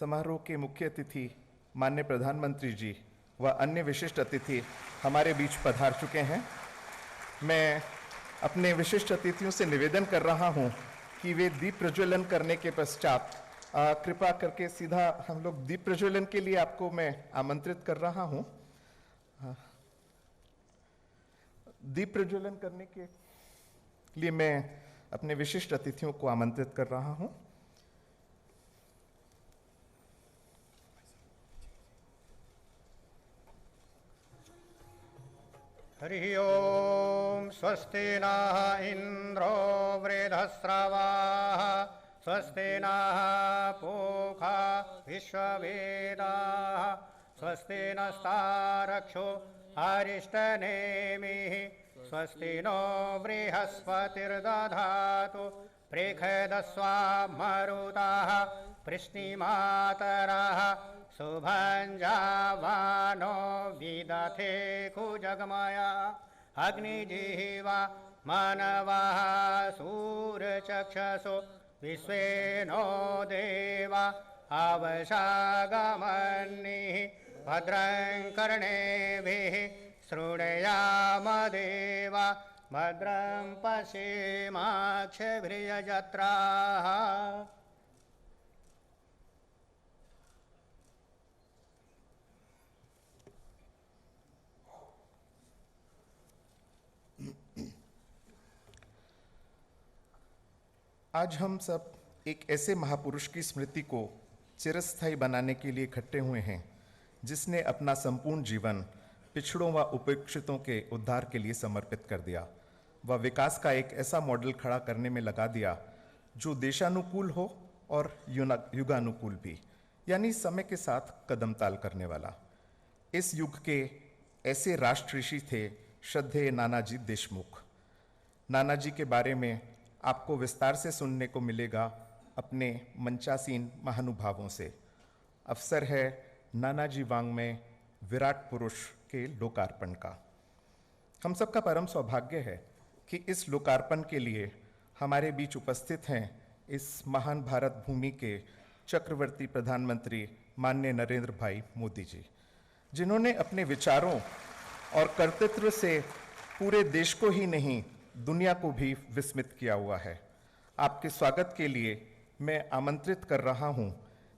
समारोह के मुख्य अतिथि माननीय प्रधानमंत्री जी व अन्य विशिष्ट अतिथि हमारे बीच पधार चुके हैं। मैं अपने विशिष्ट अतिथियों से निवेदन कर रहा हूं कि वे दीप प्रज्वलन करने के पश्चात कृपा करके सीधा हम लोग दीप प्रज्वलन के लिए आपको मैं आमंत्रित कर रहा हूं। दीप प्रज्वलन करने के लिए मैं अपने विशिष्ट अतिथियों को आमंत्रित कर रहा हूं। हरि ओम स्वस्ति नः इंद्रो वृद्धस्रवाः स्वस्ति नः पूषा विश्ववेदाः स्वस्ति नस्तारक्षो अरिष्टनेमिः स्वस्ति नो बृहस्पतिर्दधातु प्रेषयस्वा मरुताः वृष्णिमातरः शुभञ्जावानो विदथे कुजगमया अग्निजिह्वा मानवाः सूर्यचक्षसो विश्वे नो देवा आवशागमन्निः भद्रं कर्णेभिः शृणुयाम देवा भद्रं पश्येमाक्षभिर्यजत्राः। आज हम सब एक ऐसे महापुरुष की स्मृति को चिरस्थायी बनाने के लिए इकट्ठे हुए हैं जिसने अपना संपूर्ण जीवन पिछड़ों व उपेक्षितों के उद्धार के लिए समर्पित कर दिया। वह विकास का एक ऐसा मॉडल खड़ा करने में लगा दिया जो देशानुकूल हो और युगानुकूल भी, यानी समय के साथ कदम ताल करने वाला। इस युग के ऐसे राष्ट्र ऋषि थे श्रद्धेय नानाजी देशमुख। नानाजी के बारे में आपको विस्तार से सुनने को मिलेगा अपने मंचासीन महानुभावों से। अवसर है नानाजी वाङ्मय विराट पुरुष के लोकार्पण का। हम सबका परम सौभाग्य है कि इस लोकार्पण के लिए हमारे बीच उपस्थित हैं इस महान भारत भूमि के चक्रवर्ती प्रधानमंत्री माननीय नरेंद्र भाई मोदी जी, जिन्होंने अपने विचारों और कर्तृत्व से पूरे देश को ही नहीं दुनिया को भी विस्मित किया हुआ है। आपके स्वागत के लिए मैं आमंत्रित कर रहा हूं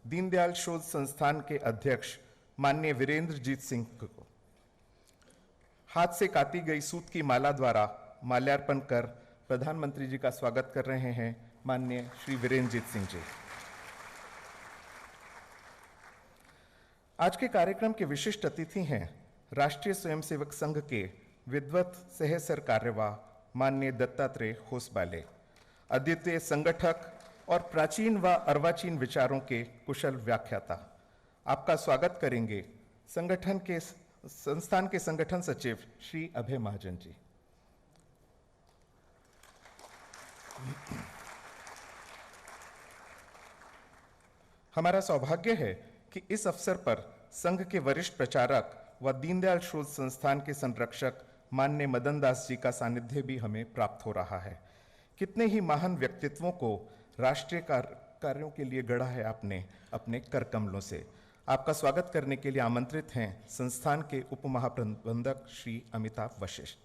दीनदयाल शोध संस्थान के अध्यक्ष माननीय वीरेंद्रजीत सिंह को। हाथ से काटी गई सूत की माला द्वारा माल्यार्पण कर प्रधानमंत्री जी का स्वागत कर रहे हैं माननीय श्री वीरेंद्रजीत सिंह जी। आज के कार्यक्रम के विशिष्ट अतिथि हैं राष्ट्रीय स्वयंसेवक संघ के विद्वत सह कार्यवाह माननीय दत्तात्रेय होसबाले, अद्वितीय संगठक और प्राचीन व अर्वाचीन विचारों के कुशल व्याख्याता। आपका स्वागत करेंगे संस्थान के संगठन सचिव श्री अभय महाजन जी। हमारा सौभाग्य है कि इस अवसर पर संघ के वरिष्ठ प्रचारक व दीनदयाल शोध संस्थान के संरक्षक माननीय मदन दास जी का सानिध्य भी हमें प्राप्त हो रहा है। कितने ही महान व्यक्तित्वों को राष्ट्रीय कार्यों के लिए गढ़ा है आपने अपने कर कमलों से। आपका स्वागत करने के लिए आमंत्रित हैं संस्थान के उप महाप्रबंधक श्री अमिताभ वशिष्ठ।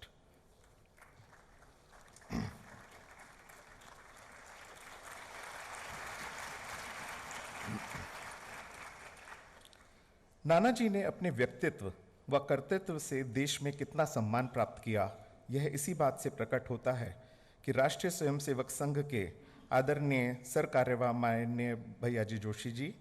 नानाजी ने अपने व्यक्तित्व व कर्तृत्व से देश में कितना सम्मान प्राप्त किया, यह इसी बात से प्रकट होता है कि राष्ट्रीय स्वयंसेवक संघ के आदरणीय सर कार्यवाह माननीय भैयाजी जोशी जी,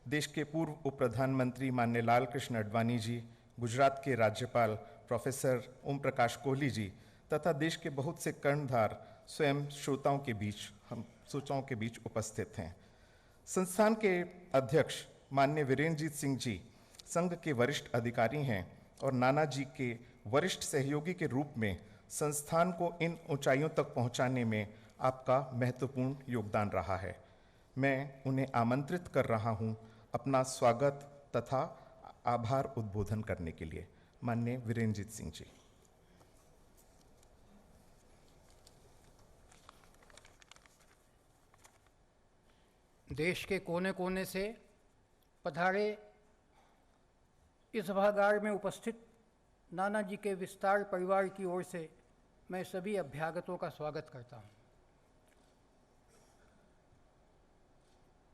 देश के पूर्व उप प्रधानमंत्री माननीय लाल कृष्ण आडवाणी जी, गुजरात के राज्यपाल प्रोफेसर ओम प्रकाश कोहली जी तथा देश के बहुत से कर्णधार स्वयं श्रोताओं के बीच उपस्थित हैं। संस्थान के अध्यक्ष माननीय वीरेंद्रजीत सिंह जी संघ के वरिष्ठ अधिकारी हैं और नानाजी के वरिष्ठ सहयोगी के रूप में संस्थान को इन ऊंचाइयों तक पहुंचाने में आपका महत्वपूर्ण योगदान रहा है। मैं उन्हें आमंत्रित कर रहा हूं अपना स्वागत तथा आभार उद्बोधन करने के लिए। माननीय वीरेंद्रजीत सिंह जी। देश के कोने कोने से पधारे इस सभागार में उपस्थित नाना जी के विस्तार परिवार की ओर से मैं सभी अभ्यागतों का स्वागत करता हूँ।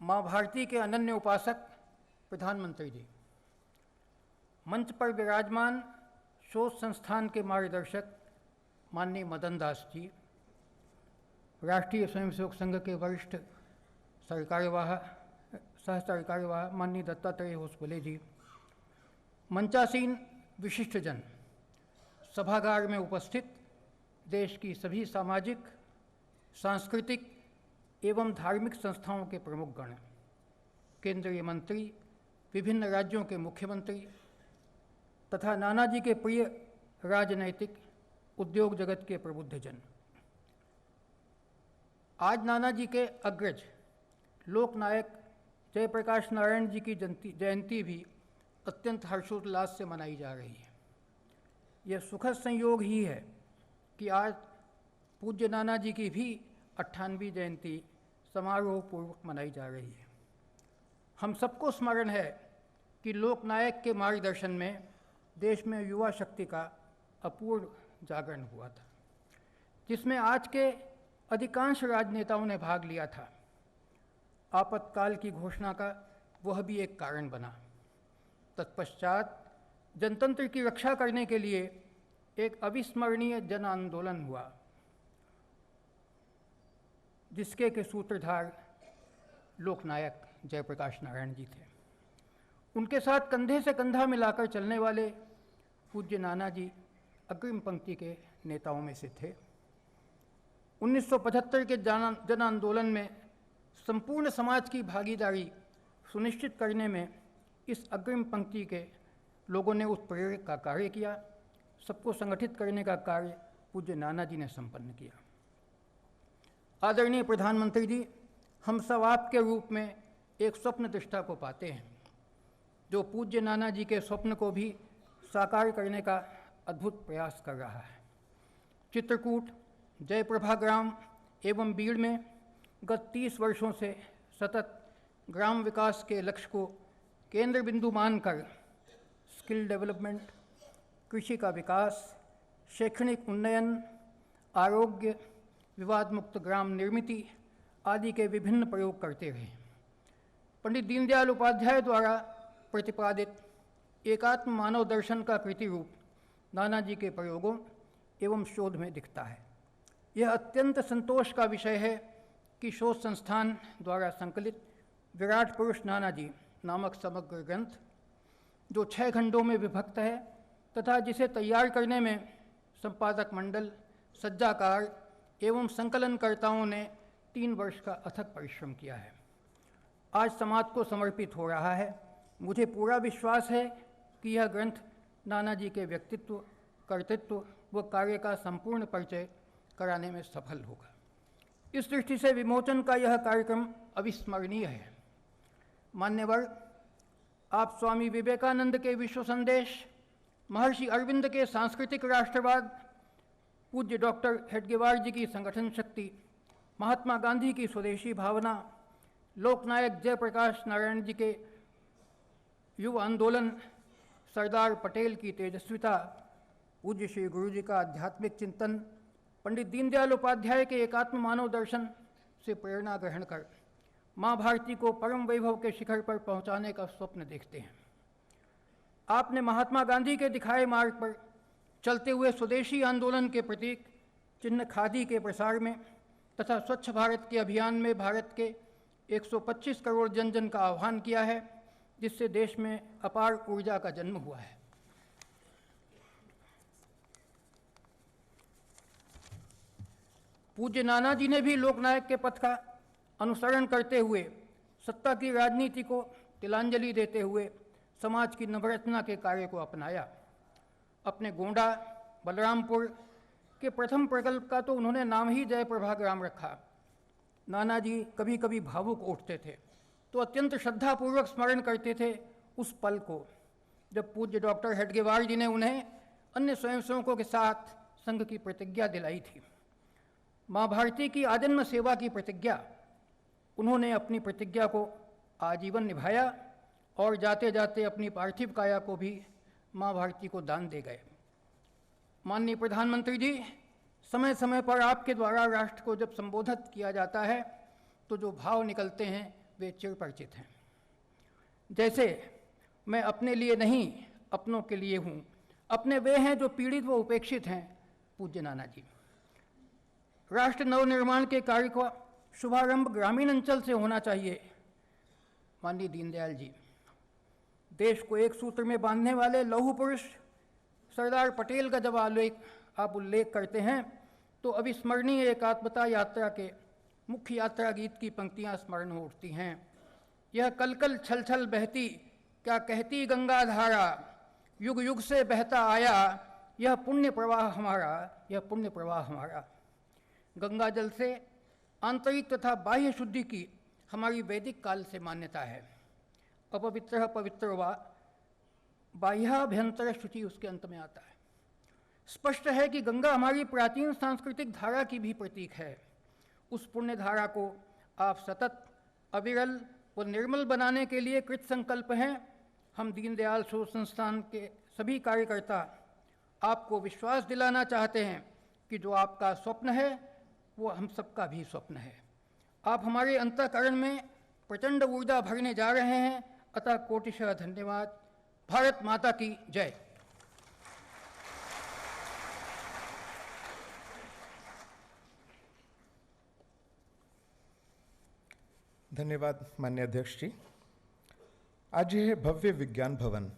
माँ भारती के अनन्य उपासक प्रधानमंत्री जी, मंच पर विराजमान शोध संस्थान के मार्गदर्शक माननीय मदन दास जी, राष्ट्रीय स्वयंसेवक संघ के वरिष्ठ सह कार्यवाह माननीय दत्तात्रेय होसबले जी, मंचासीन विशिष्टजन, सभागार में उपस्थित देश की सभी सामाजिक, सांस्कृतिक एवं धार्मिक संस्थाओं के प्रमुखगण, केंद्रीय मंत्री, विभिन्न राज्यों के मुख्यमंत्री तथा नानाजी के प्रिय राजनैतिक उद्योग जगत के प्रबुद्धजन। आज नानाजी के अग्रज लोकनायक जयप्रकाश नारायण जी की जयंती भी अत्यंत हर्षोल्लास से मनाई जा रही है। यह सुखद संयोग ही है कि आज पूज्य नाना जी की भी 98वीं जयंती समारोह पूर्वक मनाई जा रही है। हम सबको स्मरण है कि लोकनायक के मार्गदर्शन में देश में युवा शक्ति का अपूर्व जागरण हुआ था, जिसमें आज के अधिकांश राजनेताओं ने भाग लिया था। आपातकाल की घोषणा का वह भी एक कारण बना। तत्पश्चात जनतंत्र की रक्षा करने के लिए एक अविस्मरणीय जन आंदोलन हुआ, जिसके के सूत्रधार लोकनायक जयप्रकाश नारायण जी थे। उनके साथ कंधे से कंधा मिलाकर चलने वाले पूज्य नाना जी अग्रिम पंक्ति के नेताओं में से थे। 1975 के जन आंदोलन में संपूर्ण समाज की भागीदारी सुनिश्चित करने में इस अग्रिम पंक्ति के लोगों ने उत्प्रेरक का कार्य किया। सबको संगठित करने का कार्य पूज्य नाना जी ने संपन्न किया। आदरणीय प्रधानमंत्री जी, हम सब आपके रूप में एक स्वप्न दृष्टा को पाते हैं, जो पूज्य नाना जी के स्वप्न को भी साकार करने का अद्भुत प्रयास कर रहा है। चित्रकूट, जयप्रभा ग्राम एवं बीड़ में गत 30 वर्षों से सतत ग्राम विकास के लक्ष्य को केंद्र बिंदु मानकर स्किल डेवलपमेंट, कृषि का विकास, शैक्षणिक उन्नयन, आरोग्य, विवाद मुक्त ग्राम निर्मिति आदि के विभिन्न प्रयोग करते रहे। पंडित दीनदयाल उपाध्याय द्वारा प्रतिपादित एकात्म मानव दर्शन का कृति रूप नाना जी के प्रयोगों एवं शोध में दिखता है। यह अत्यंत संतोष का विषय है कि शोध संस्थान द्वारा संकलित विराट पुरुष नाना जी नामक समग्र ग्रंथ, जो 6 खंडों में विभक्त है तथा जिसे तैयार करने में संपादक मंडल, सज्जाकार एवं संकलनकर्ताओं ने 3 वर्ष का अथक परिश्रम किया है, आज समाज को समर्पित हो रहा है। मुझे पूरा विश्वास है कि यह ग्रंथ नाना जी के व्यक्तित्व, कर्तृत्व व कार्य का संपूर्ण परिचय कराने में सफल होगा। इस दृष्टि से विमोचन का यह कार्यक्रम अविस्मरणीय है। मान्यवर, आप स्वामी विवेकानंद के विश्व संदेश, महर्षि अरविंद के सांस्कृतिक राष्ट्रवाद, पूज्य डॉक्टर हेडगेवार जी की संगठन शक्ति, महात्मा गांधी की स्वदेशी भावना, लोकनायक जयप्रकाश नारायण जी के युवा आंदोलन, सरदार पटेल की तेजस्विता, पूज्य श्री गुरु जी का आध्यात्मिक चिंतन, पंडित दीनदयाल उपाध्याय के एकात्म मानव दर्शन से प्रेरणा ग्रहण कर माँ भारती को परम वैभव के शिखर पर पहुँचाने का स्वप्न देखते हैं। आपने महात्मा गांधी के दिखाए मार्ग पर चलते हुए स्वदेशी आंदोलन के प्रतीक चिन्ह खादी के प्रसार में तथा स्वच्छ भारत के अभियान में भारत के 125 करोड़ जन जन का आह्वान किया है, जिससे देश में अपार ऊर्जा का जन्म हुआ है। पूज्य नाना जी ने भी लोकनायक के पथ का अनुसरण करते हुए सत्ता की राजनीति को तिलांजलि देते हुए समाज की नवरचना के कार्य को अपनाया। अपने गोंडा बलरामपुर के प्रथम प्रकल्प का तो उन्होंने नाम ही जयप्रभा ग्राम रखा। नाना जी कभी कभी भावुक उठते थे तो अत्यंत श्रद्धापूर्वक स्मरण करते थे उस पल को जब पूज्य डॉक्टर हेडगेवार जी ने उन्हें अन्य स्वयंसेवकों के साथ संघ की प्रतिज्ञा दिलाई थी। माँ भारती की आजन्म सेवा की प्रतिज्ञा, उन्होंने अपनी प्रतिज्ञा को आजीवन निभाया और जाते जाते अपनी पार्थिव काया को भी माँ भारती को दान दे गए। माननीय प्रधानमंत्री जी, समय समय पर आपके द्वारा राष्ट्र को जब संबोधित किया जाता है तो जो भाव निकलते हैं वे चिरपरिचित हैं। जैसे मैं अपने लिए नहीं अपनों के लिए हूँ, अपने वे हैं जो पीड़ित व उपेक्षित हैं, पूज्य नाना जी। राष्ट्र नवनिर्माण के कार्य का शुभारंभ ग्रामीण अंचल से होना चाहिए। माननीय दीनदयाल जी, देश को एक सूत्र में बांधने वाले लौह पुरुष सरदार पटेल का जब आप उल्लेख करते हैं तो अविस्मरणीय एकात्मता यात्रा के मुख्य यात्रा गीत की पंक्तियां स्मरण हो उठती हैं। यह कल कल छल छल बहती क्या कहती गंगा धारा, युग युग से बहता आया यह पुण्य प्रवाह हमारा, यह पुण्य प्रवाह हमारा। गंगा जल से आंतरिक तथा बाह्य शुद्धि की हमारी वैदिक काल से मान्यता है। अपवित्र पवित्र व बाह्याभ्यंतर शुचि उसके अंत में आता है। स्पष्ट है कि गंगा हमारी प्राचीन सांस्कृतिक धारा की भी प्रतीक है। उस पुण्य धारा को आप सतत, अविरल व निर्मल बनाने के लिए कृत संकल्प हैं। हम दीनदयाल शोध संस्थान के सभी कार्यकर्ता आपको विश्वास दिलाना चाहते हैं कि जो आपका स्वप्न है वो हम सबका भी स्वप्न है। आप हमारे अंतःकरण में प्रचंड ऊर्जा भरने जा रहे हैं, अतः कोटिशः धन्यवाद। भारत माता की जय। धन्यवाद माननीय अध्यक्ष जी। आज यह भव्य विज्ञान भवन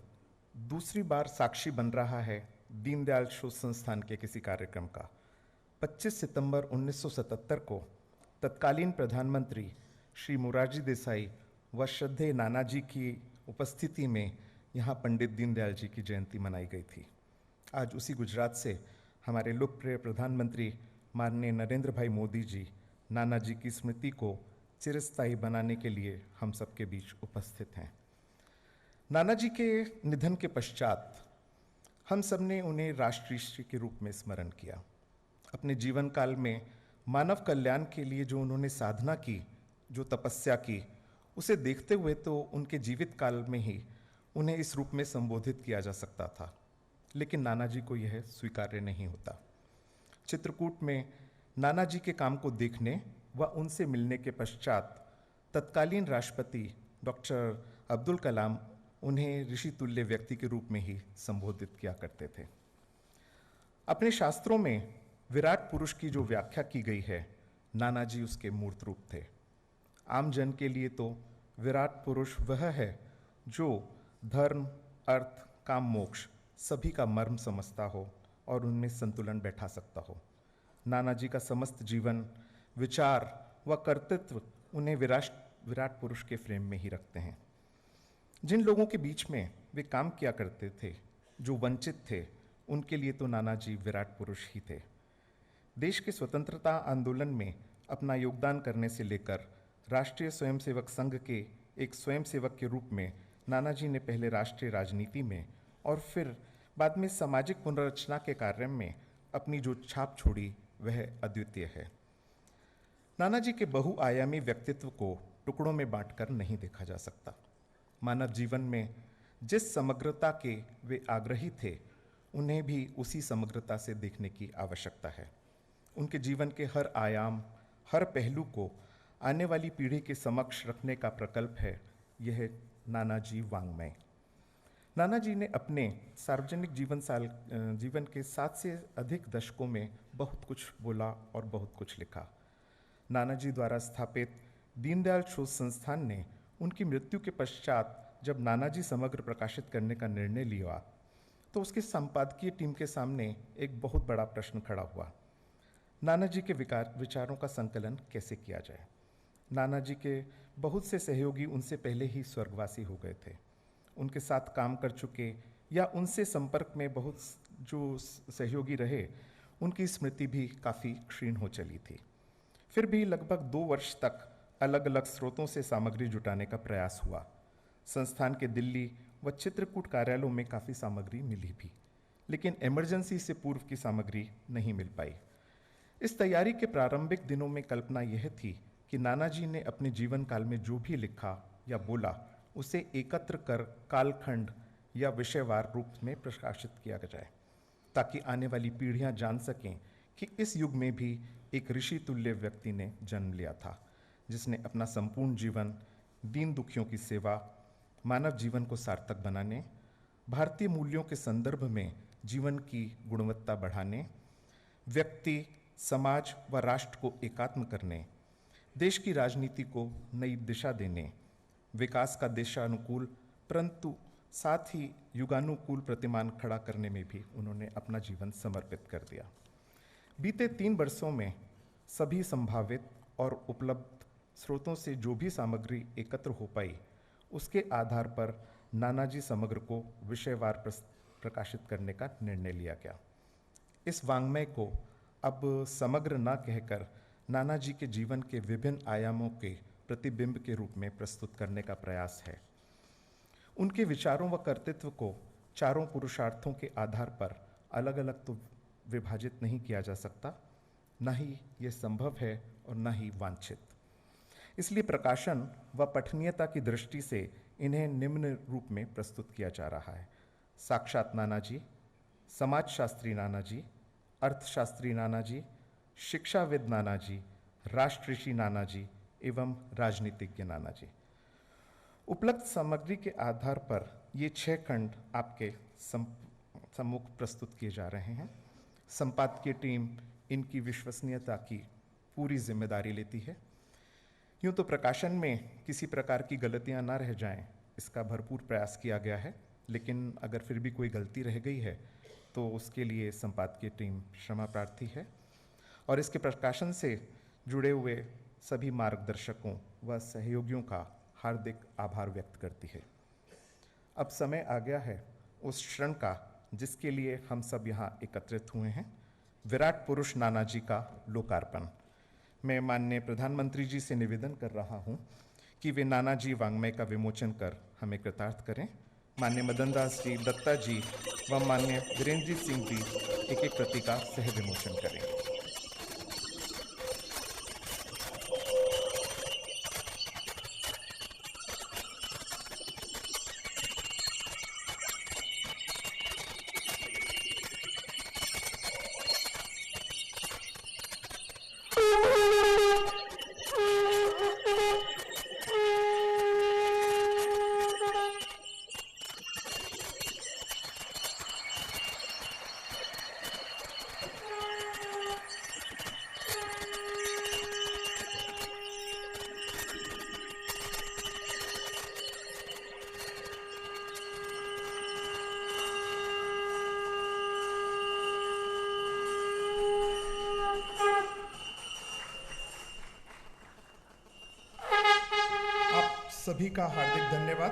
दूसरी बार साक्षी बन रहा है दीनदयाल शोध संस्थान के किसी कार्यक्रम का। 25 सितंबर 1977 को तत्कालीन प्रधानमंत्री श्री मोरारजी देसाई व श्रद्धेय नाना जी की उपस्थिति में यहाँ पंडित दीनदयाल जी की जयंती मनाई गई थी। आज उसी गुजरात से हमारे लोकप्रिय प्रधानमंत्री माननीय नरेंद्र भाई मोदी जी नाना जी की स्मृति को चिरस्थायी बनाने के लिए हम सबके बीच उपस्थित हैं। नाना जी के निधन के पश्चात हम सब ने उन्हें राष्ट्रऋषि के रूप में स्मरण किया। अपने जीवन काल में मानव कल्याण के लिए जो उन्होंने साधना की, जो तपस्या की, उसे देखते हुए तो उनके जीवित काल में ही उन्हें इस रूप में संबोधित किया जा सकता था, लेकिन नाना जी को यह स्वीकार्य नहीं होता। चित्रकूट में नाना जी के काम को देखने व उनसे मिलने के पश्चात तत्कालीन राष्ट्रपति डॉक्टर अब्दुल कलाम उन्हें ऋषि तुल्य व्यक्ति के रूप में ही संबोधित किया करते थे। अपने शास्त्रों में विराट पुरुष की जो व्याख्या की गई है, नाना जी उसके मूर्त रूप थे। आम जन के लिए तो विराट पुरुष वह है जो धर्म, अर्थ, काम, मोक्ष सभी का मर्म समझता हो और उनमें संतुलन बैठा सकता हो। नाना जी का समस्त जीवन, विचार व कर्तृत्व उन्हें विराट पुरुष के फ्रेम में ही रखते हैं। जिन लोगों के बीच में वे काम किया करते थे, जो वंचित थे, उनके लिए तो नाना जी विराट पुरुष ही थे। देश के स्वतंत्रता आंदोलन में अपना योगदान करने से लेकर राष्ट्रीय स्वयंसेवक संघ के एक स्वयंसेवक के रूप में नाना जी ने पहले राष्ट्रीय राजनीति में और फिर बाद में सामाजिक पुनर्रचना के कार्य में अपनी जो छाप छोड़ी वह अद्वितीय है। नाना जी के बहुआयामी व्यक्तित्व को टुकड़ों में बांटकर नहीं देखा जा सकता। मानव जीवन में जिस समग्रता के वे आग्रही थे, उन्हें भी उसी समग्रता से देखने की आवश्यकता है। उनके जीवन के हर आयाम, हर पहलू को आने वाली पीढ़ी के समक्ष रखने का प्रकल्प है यह नाना जी वाङ्मय। नाना जी ने अपने सार्वजनिक जीवन के 7 से अधिक दशकों में बहुत कुछ बोला और बहुत कुछ लिखा। नाना जी द्वारा स्थापित दीनदयाल शोध संस्थान ने उनकी मृत्यु के पश्चात जब नाना जी समग्र प्रकाशित करने का निर्णय लिया तो उसके संपादकीय टीम के सामने एक बहुत बड़ा प्रश्न खड़ा हुआ। नाना जी के विचारों का संकलन कैसे किया जाए। नाना जी के बहुत से सहयोगी उनसे पहले ही स्वर्गवासी हो गए थे। उनके साथ काम कर चुके या उनसे संपर्क में बहुत जो सहयोगी रहे, उनकी स्मृति भी काफ़ी क्षीण हो चली थी। फिर भी लगभग 2 वर्ष तक अलग अलग स्रोतों से सामग्री जुटाने का प्रयास हुआ। संस्थान के दिल्ली व चित्रकूट कार्यालयों में काफ़ी सामग्री मिली भी, लेकिन इमरजेंसी से पूर्व की सामग्री नहीं मिल पाई। इस तैयारी के प्रारंभिक दिनों में कल्पना यह थी कि नाना जी ने अपने जीवन काल में जो भी लिखा या बोला उसे एकत्र कर कालखंड या विषयवार रूप में प्रकाशित किया जाए, ताकि आने वाली पीढ़ियां जान सकें कि इस युग में भी एक ऋषि तुल्य व्यक्ति ने जन्म लिया था, जिसने अपना संपूर्ण जीवन दीन दुखियों की सेवा, मानव जीवन को सार्थक बनाने, भारतीय मूल्यों के संदर्भ में जीवन की गुणवत्ता बढ़ाने, व्यक्ति, समाज व राष्ट्र को एकात्म करने, देश की राजनीति को नई दिशा देने, विकास का देशानुकूल परंतु साथ ही युगानुकूल प्रतिमान खड़ा करने में भी उन्होंने अपना जीवन समर्पित कर दिया। बीते 3 वर्षों में सभी संभावित और उपलब्ध स्रोतों से जो भी सामग्री एकत्र हो पाई, उसके आधार पर नानाजी समग्र को विषयवार प्रकाशित करने का निर्णय लिया गया। इस वाङ्मय को अब समग्र न कहकर नानाजी के जीवन के विभिन्न आयामों के प्रतिबिंब के रूप में प्रस्तुत करने का प्रयास है। उनके विचारों व कर्तृत्व को चारों पुरुषार्थों के आधार पर अलग अलग तो विभाजित नहीं किया जा सकता, न ही यह संभव है और न ही वांछित। इसलिए प्रकाशन व पठनीयता की दृष्टि से इन्हें निम्न रूप में प्रस्तुत किया जा रहा है: साक्षात नानाजी, समाजशास्त्री नानाजी, अर्थशास्त्री नानाजी, शिक्षाविद नानाजी, राष्ट्र ऋषि नानाजी एवं राजनीतिज्ञ नानाजी। उपलब्ध सामग्री के आधार पर ये 6 खंड आपके सम्मुख प्रस्तुत किए जा रहे हैं। संपादकीय टीम इनकी विश्वसनीयता की पूरी जिम्मेदारी लेती है। यूँ तो प्रकाशन में किसी प्रकार की गलतियां ना रह जाएं, इसका भरपूर प्रयास किया गया है, लेकिन अगर फिर भी कोई गलती रह गई है तो उसके लिए संपादकीय टीम क्षमा प्रार्थी है और इसके प्रकाशन से जुड़े हुए सभी मार्गदर्शकों व सहयोगियों का हार्दिक आभार व्यक्त करती है। अब समय आ गया है उस क्षण का जिसके लिए हम सब यहाँ एकत्रित हुए हैं: विराट पुरुष नानाजी का लोकार्पण। मैं माननीय प्रधानमंत्री जी से निवेदन कर रहा हूँ कि वे नानाजी वाङ्मय का विमोचन कर हमें कृतार्थ करें। माननीय मदन दास जी, दत्ता जी व माननीय वीरेंद्र सिंह जी एक एक प्रति का सह विमोचन करेंगे। सभी का हार्दिक धन्यवाद।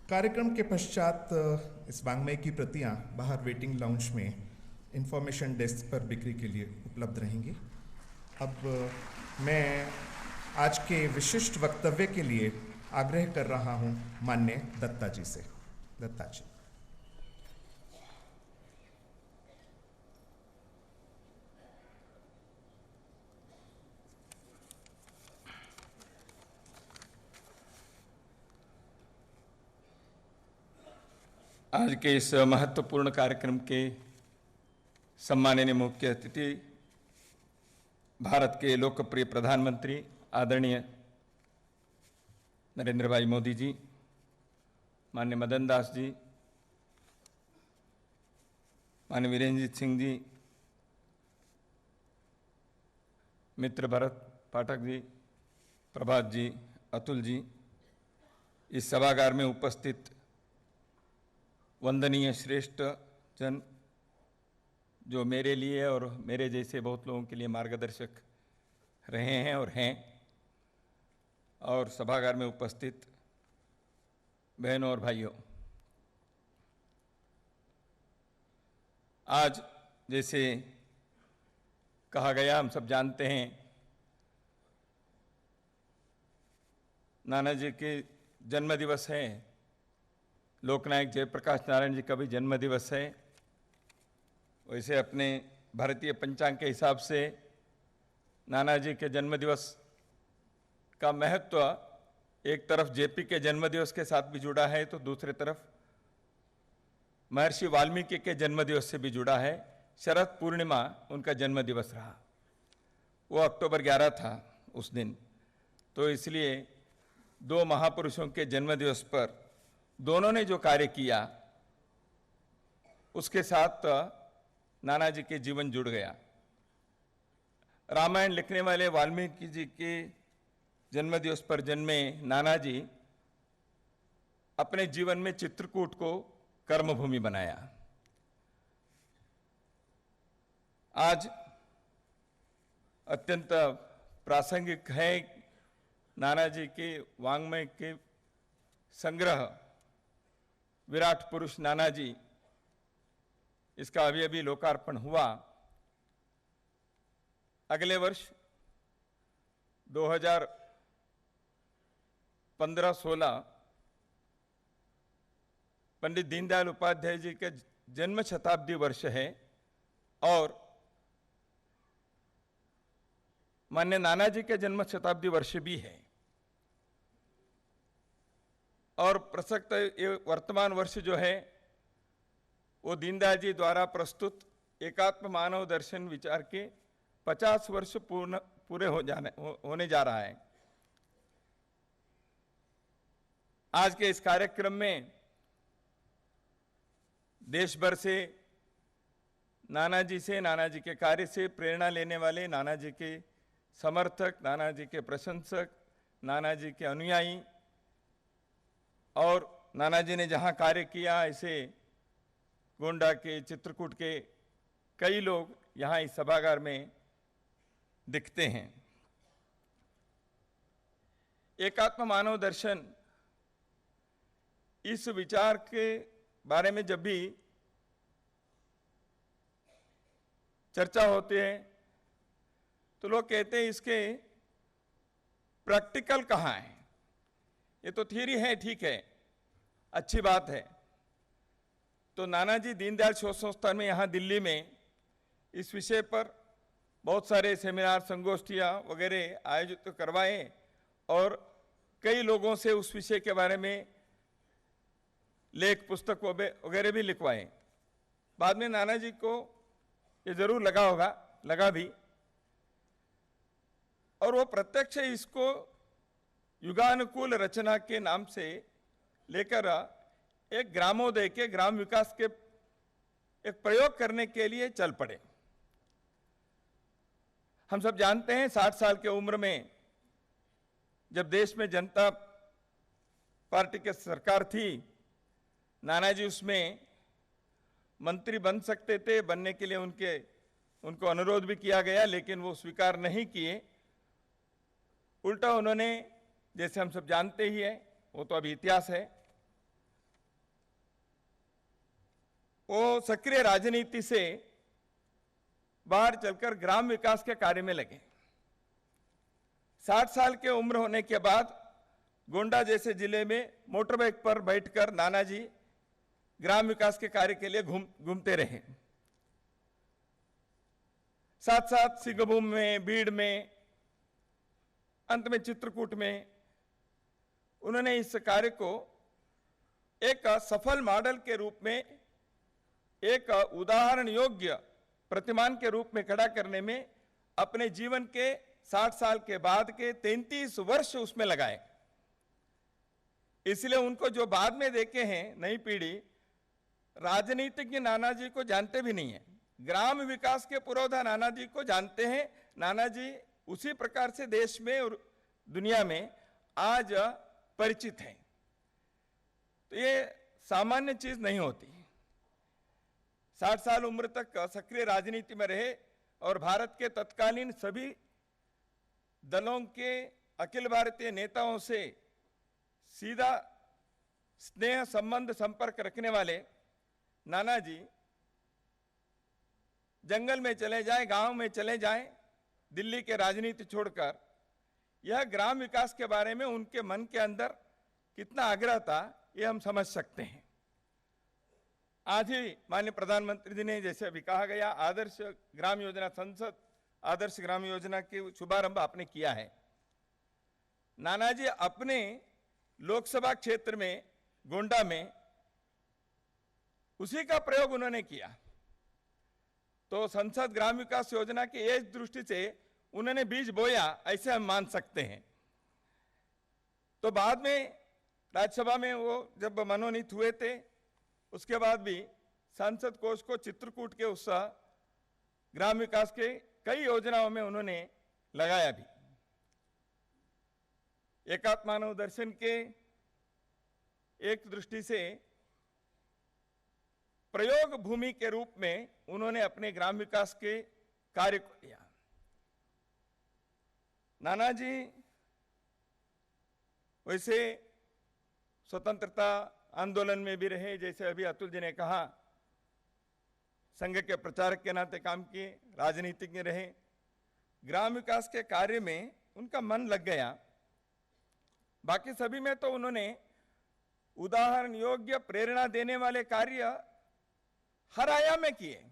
कार्यक्रम के पश्चात इस वाङ्मय की प्रतियां बाहर वेटिंग लाउंज में इंफॉर्मेशन डेस्क पर बिक्री के लिए उपलब्ध रहेंगी। अब मैं आज के विशिष्ट वक्तव्य के लिए आग्रह कर रहा हूं माननीय दत्ता जी से। दत्ता जी। आज के इस महत्वपूर्ण कार्यक्रम के सम्माननीय मुख्य अतिथि भारत के लोकप्रिय प्रधानमंत्री आदरणीय नरेंद्र भाई मोदी जी, माननीय मदन दास जी, माननीय वीरेंद्र सिंह जी, मित्र भरत पाठक जी, प्रभात जी, अतुल जी, इस सभागार में उपस्थित वंदनीय श्रेष्ठ जन जो मेरे लिए और मेरे जैसे बहुत लोगों के लिए मार्गदर्शक रहे हैं और हैं, और सभागार में उपस्थित बहनों और भाइयों, आज जैसे कहा गया, हम सब जानते हैं नाना जी के जन्म दिवस है, लोकनायक जयप्रकाश नारायण जी का भी जन्म दिवस है। वैसे अपने भारतीय पंचांग के हिसाब से नाना जी के जन्म दिवस का महत्व एक तरफ जेपी के जन्म दिवस के साथ भी जुड़ा है, तो दूसरी तरफ महर्षि वाल्मीकि के जन्म दिवस से भी जुड़ा है। शरद पूर्णिमा उनका जन्म दिवस रहा, वो अक्टूबर 11 था उस दिन। तो इसलिए दो महापुरुषों के जन्म दिवस पर दोनों ने जो कार्य किया उसके साथ नाना जी के जीवन जुड़ गया। रामायण लिखने वाले वाल्मीकि जी के जन्म दिवस पर जन्मे नाना जी अपने जीवन में चित्रकूट को कर्मभूमि बनाया। आज अत्यंत प्रासंगिक है नाना जी के वाङ्मय के संग्रह विराट पुरुष नाना जी, इसका अभी अभी लोकार्पण हुआ। अगले वर्ष 2015-16 पंडित दीनदयाल उपाध्याय जी का जन्म शताब्दी वर्ष है और माननीय नाना जी के जन्म शताब्दी वर्ष भी है। और प्रसक्त ये वर्तमान वर्ष जो है वो दीनदयाल जी द्वारा प्रस्तुत एकात्म मानव दर्शन विचार के 50 वर्ष पूरे होने जा रहा है। आज के इस कार्यक्रम में देश भर से नाना जी के कार्य से प्रेरणा लेने वाले, नाना जी के समर्थक, नाना जी के प्रशंसक, नाना जी के अनुयायी और नाना जी ने जहां कार्य किया ऐसे गोंडा के, चित्रकूट के कई लोग यहाँ इस सभागार में दिखते हैं। एकात्म मानव दर्शन, इस विचार के बारे में जब भी चर्चा होती है तो लोग कहते हैं इसके प्रैक्टिकल कहाँ है। ये तो थियरी है, ठीक है, अच्छी बात है। तो नानाजी दीनदयाल शोध संस्थान में यहाँ दिल्ली में इस विषय पर बहुत सारे सेमिनार, संगोष्ठियाँ वगैरह आयोजित तो करवाए और कई लोगों से उस विषय के बारे में लेख, पुस्तक वगैरह भी लिखवाए। बाद में नाना जी को ये जरूर लगा भी, और वो प्रत्यक्ष इसको युगानुकूल रचना के नाम से लेकर एक ग्रामोदय के, ग्राम विकास के एक प्रयोग करने के लिए चल पड़े। हम सब जानते हैं 60 साल की उम्र में जब देश में जनता पार्टी की सरकार थी, नानाजी उसमें मंत्री बन सकते थे। बनने के लिए उनको अनुरोध भी किया गया, लेकिन वो स्वीकार नहीं किए। उल्टा उन्होंने, जैसे हम सब जानते ही हैं, वो तो अभी इतिहास है, वो सक्रिय राजनीति से बाहर चलकर ग्राम विकास के कार्य में लगे। 60 साल के उम्र होने के बाद गोंडा जैसे जिले में मोटरबाइक पर बैठकर नानाजी ग्राम विकास के कार्य के लिए घूमते रहे। साथ साथ सिंहभूम में, बीड़ में, अंत में चित्रकूट में उन्होंने इस कार्य को एक सफल मॉडल के रूप में, एक उदाहरण योग्य प्रतिमान के रूप में खड़ा करने में अपने जीवन के 60 साल के बाद के 33 वर्ष उसमें लगाए। इसलिए उनको जो बाद में देखे हैं नई पीढ़ी, राजनीतिज्ञ नानाजी को जानते भी नहीं है, ग्राम विकास के पुरोधा नानाजी को जानते हैं। नानाजी उसी प्रकार से देश में और दुनिया में आज परिचित हैं। तो ये सामान्य चीज नहीं होती। 60 साल उम्र तक सक्रिय राजनीति में रहे और भारत के तत्कालीन सभी दलों के अखिल भारतीय नेताओं से सीधा स्नेह, संबंध, संपर्क रखने वाले नानाजी जंगल में चले जाएं, गांव में चले जाएं, दिल्ली के राजनीति छोड़कर, यह ग्राम विकास के बारे में उनके मन के अंदर कितना आग्रह था ये हम समझ सकते हैं। आज ही माननीय प्रधानमंत्री जी ने जैसे अभी कहा गया आदर्श ग्राम योजना, संसद आदर्श ग्राम योजना के शुभारंभ आपने किया है। नानाजी अपने लोकसभा क्षेत्र में गोंडा में उसी का प्रयोग उन्होंने किया, तो संसद ग्राम विकास योजना की एक दृष्टि से उन्होंने बीज बोया ऐसे हम मान सकते हैं। तो बाद में राज्यसभा में वो जब मनोनीत हुए थे, उसके बाद भी सांसद कोष को चित्रकूट के उस ग्राम विकास के कई योजनाओं में उन्होंने लगाया भी। एकात्म मानव दर्शन के एक दृष्टि से प्रयोग भूमि के रूप में उन्होंने अपने ग्राम विकास के कार्य को लिया। नानाजी वैसे स्वतंत्रता आंदोलन में भी रहे, जैसे अभी अतुल जी ने कहा, संघ के प्रचारक के नाते काम किए, राजनीतिज्ञ रहे, ग्राम विकास के कार्य में उनका मन लग गया। बाकी सभी में तो उन्होंने उदाहरण योग्य प्रेरणा देने वाले कार्य हर आयाम में किए।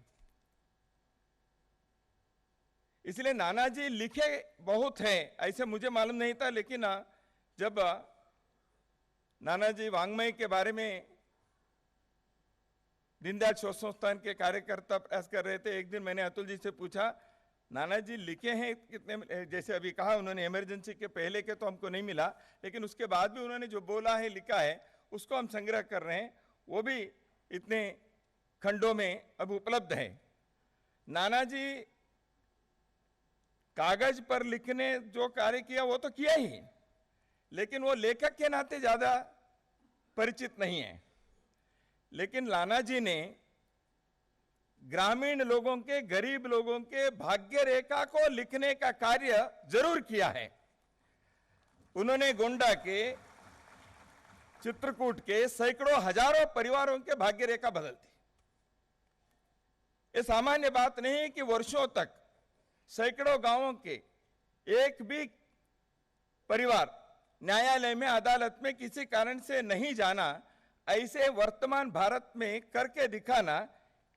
इसलिए नानाजी लिखे बहुत हैं ऐसे मुझे मालूम नहीं था, लेकिन जब नानाजी वांग्मय के बारे में दीनदयाल शोध संस्थान के कार्यकर्ता प्रयास कर रहे थे, एक दिन मैंने अतुल जी से पूछा नानाजी लिखे हैं कितने, जैसे अभी कहा उन्होंने इमरजेंसी के पहले के तो हमको नहीं मिला, लेकिन उसके बाद भी उन्होंने जो बोला है लिखा है उसको हम संग्रह कर रहे हैं, वो भी इतने खंडों में अब उपलब्ध है। नानाजी कागज पर लिखने जो कार्य किया वो तो किया ही, लेकिन वो लेखक के नाते ज्यादा परिचित नहीं है। लेकिन नानाजी ने ग्रामीण लोगों के, गरीब लोगों के भाग्य रेखा को लिखने का कार्य जरूर किया है। उन्होंने गोंडा के, चित्रकूट के सैकड़ों हजारों परिवारों के भाग्य रेखा बदल दी। ये सामान्य बात नहीं है कि वर्षों तक सैकड़ों गांवों के एक भी परिवार न्यायालय में, अदालत में किसी कारण से नहीं जाना, ऐसे वर्तमान भारत में करके दिखाना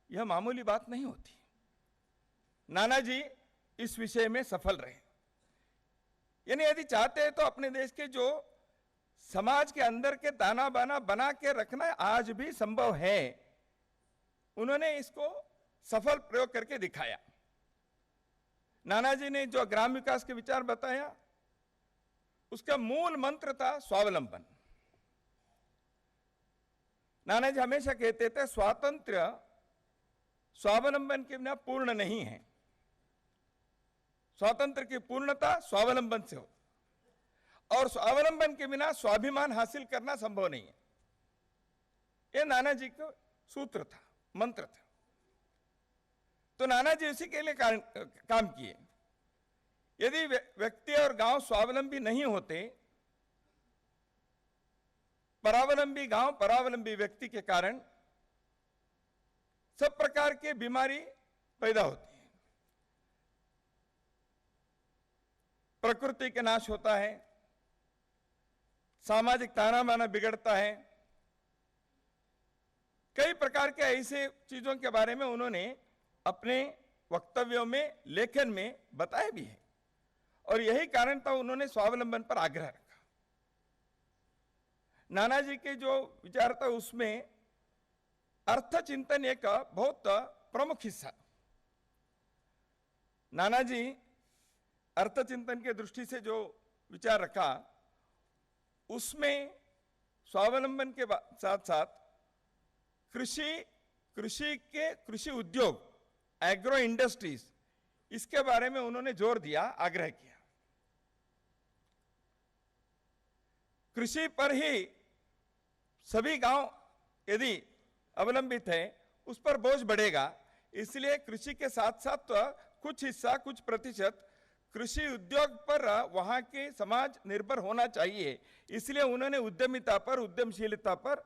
यह मामूली बात नहीं होती। नानाजी इस विषय में सफल रहे। यानी यदि चाहते हैं तो अपने देश के जो समाज के अंदर के ताना बाना बना के रखना आज भी संभव है, उन्होंने इसको सफल प्रयोग करके दिखाया। नानाजी ने जो ग्राम विकास के विचार बताया, उसका मूल मंत्र था स्वावलंबन। नानाजी हमेशा कहते थे स्वातंत्र्य स्वावलंबन के बिना पूर्ण नहीं है, स्वातंत्र की पूर्णता स्वावलंबन से हो, और स्वावलंबन के बिना स्वाभिमान हासिल करना संभव नहीं है। यह नानाजी का सूत्र था, मंत्र था। तो नानाजी उसी के लिए काम किए। यदि व्यक्ति और गांव स्वावलंबी नहीं होते, परावलंबी गांव, परावलंबी व्यक्ति के कारण सब प्रकार की बीमारी पैदा होती है। प्रकृति का नाश होता है, सामाजिक ताना बाना बिगड़ता है, कई प्रकार के ऐसे चीजों के बारे में उन्होंने अपने वक्तव्यों में, लेखन में बताया भी है, और यही कारण था उन्होंने स्वावलंबन पर आग्रह रखा। नानाजी के जो विचार था उसमें अर्थ चिंतन एक बहुत प्रमुख हिस्सा। नानाजी अर्थ चिंतन के दृष्टि से जो विचार रखा, उसमें स्वावलंबन के साथ साथ कृषि उद्योग, एग्रो इंडस्ट्रीज, इसके बारे में उन्होंने जोर दिया, आग्रह किया। कृषि पर ही सभी गांव यदि अवलंबित है, उस पर बोझ बढ़ेगा। इसलिए कृषि के साथ साथ कुछ हिस्सा, कुछ प्रतिशत कृषि उद्योग पर वहां के समाज निर्भर होना चाहिए। इसलिए उन्होंने उद्यमिता पर, उद्यमशीलता पर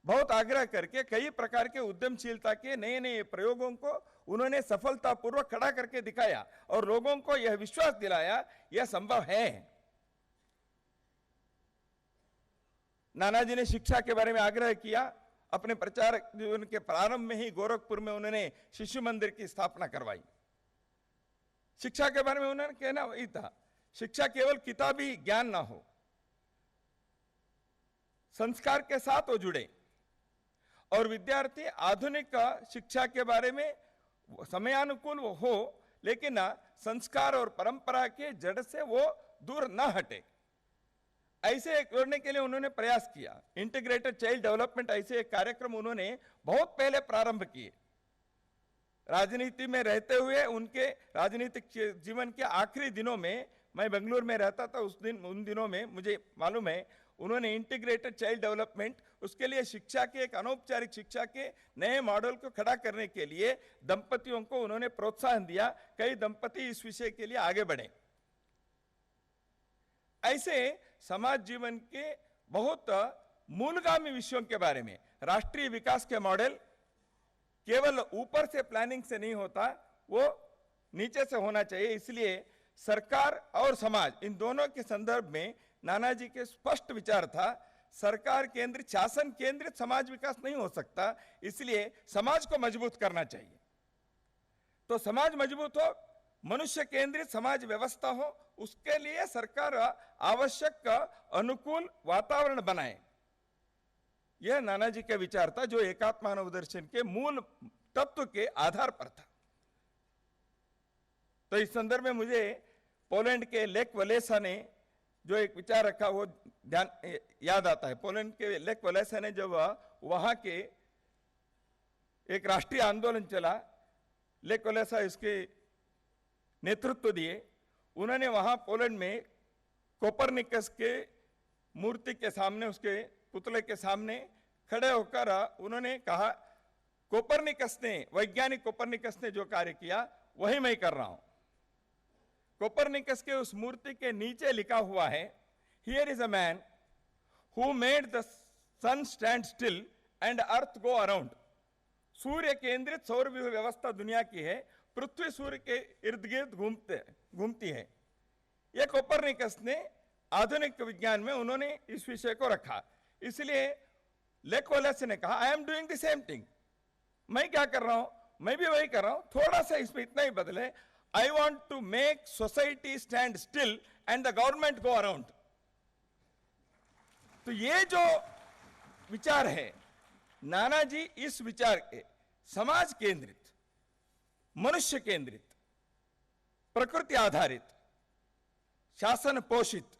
बहुत आग्रह करके कई प्रकार के उद्यमशीलता के नए नए प्रयोगों को उन्होंने सफलतापूर्वक खड़ा करके दिखाया और लोगों को यह विश्वास दिलाया यह संभव है। नाना जी ने शिक्षा के बारे में आग्रह किया। अपने प्रचार जीवन के प्रारंभ में ही गोरखपुर में उन्होंने शिशु मंदिर की स्थापना करवाई। शिक्षा के बारे में उन्होंने कहना वही था, शिक्षा केवल किताबी ज्ञान ना हो, संस्कार के साथ वो जुड़े और विद्यार्थी आधुनिक शिक्षा के बारे में समयानुकूल वो हो, लेकिन संस्कार और परंपरा के जड़ से वो दूर ना हटे। ऐसे करने के लिए उन्होंने प्रयास किया। इंटीग्रेटेड चाइल्ड डेवलपमेंट ऐसे एक कार्यक्रम उन्होंने बहुत पहले प्रारंभ किए। राजनीति में रहते हुए उनके राजनीतिक जीवन के आखिरी दिनों में, मैं बेंगलुरु में रहता था उन दिनों में मुझे मालूम है, उन्होंने इंटीग्रेटेड चाइल्ड डेवलपमेंट, उसके लिए शिक्षा के एक अनौपचारिक शिक्षा के नए मॉडल को खड़ा करने के लिए दंपतियों को उन्होंने प्रोत्साहन दिया। कई दंपति इस विषय के लिए आगे बढ़े। ऐसे समाज जीवन के बहुत मूलगामी विषयों के बारे में राष्ट्रीय विकास के मॉडल केवल ऊपर से प्लानिंग से नहीं होता, वो नीचे से होना चाहिए। इसलिए सरकार और समाज इन दोनों के संदर्भ में नानाजी के स्पष्ट विचार था, सरकार केंद्रित, शासन केंद्रित समाज विकास नहीं हो सकता, इसलिए समाज को मजबूत करना चाहिए। तो समाज मजबूत हो, मनुष्य केंद्रित समाज व्यवस्था हो, उसके लिए सरकार आवश्यक अनुकूल वातावरण बनाए। यह नानाजी का विचार था, जो एकात्म मानव दर्शन के मूल तत्व के आधार पर था। तो इस संदर्भ में मुझे पोलैंड के लेक वलेसा ने जो एक विचार रखा वो ध्यान याद आता है। पोलैंड के लेक वलेसा ने जब वहां के एक राष्ट्रीय आंदोलन चला, लेक वलेसा इसके नेतृत्व दिए। उन्होंने वहां पोलैंड में कोपरनिकस के मूर्ति के सामने, उसके पुतले के सामने खड़े होकर उन्होंने कहा, कोपरनिकस ने, वैज्ञानिक कोपरनिकस ने जो कार्य किया वही मैं कर रहा हूं। कोपरनिकस के उस मूर्ति के नीचे लिखा हुआ है, here is a man who made the sun stand still and earth go around. सूर्य केंद्रित सौर व्यवस्था दुनिया की है, पृथ्वी सूर्य के इर्द गिर्द घूमती है। यह कोपरनिकस ने आधुनिक विज्ञान में उन्होंने इस विषय को रखा। इसलिए लेक वलेसा ने कहा, I am doing the same thing. मैं क्या कर रहा हूं, मैं भी वही कर रहा हूं, थोड़ा सा इसमें इतना ही बदले। I want to make society stand still and the government go around. तो ये जो विचार है, नानाजी इस विचार के समाज केंद्रित, मनुष्य केंद्रित, प्रकृति आधारित, शासन पोषित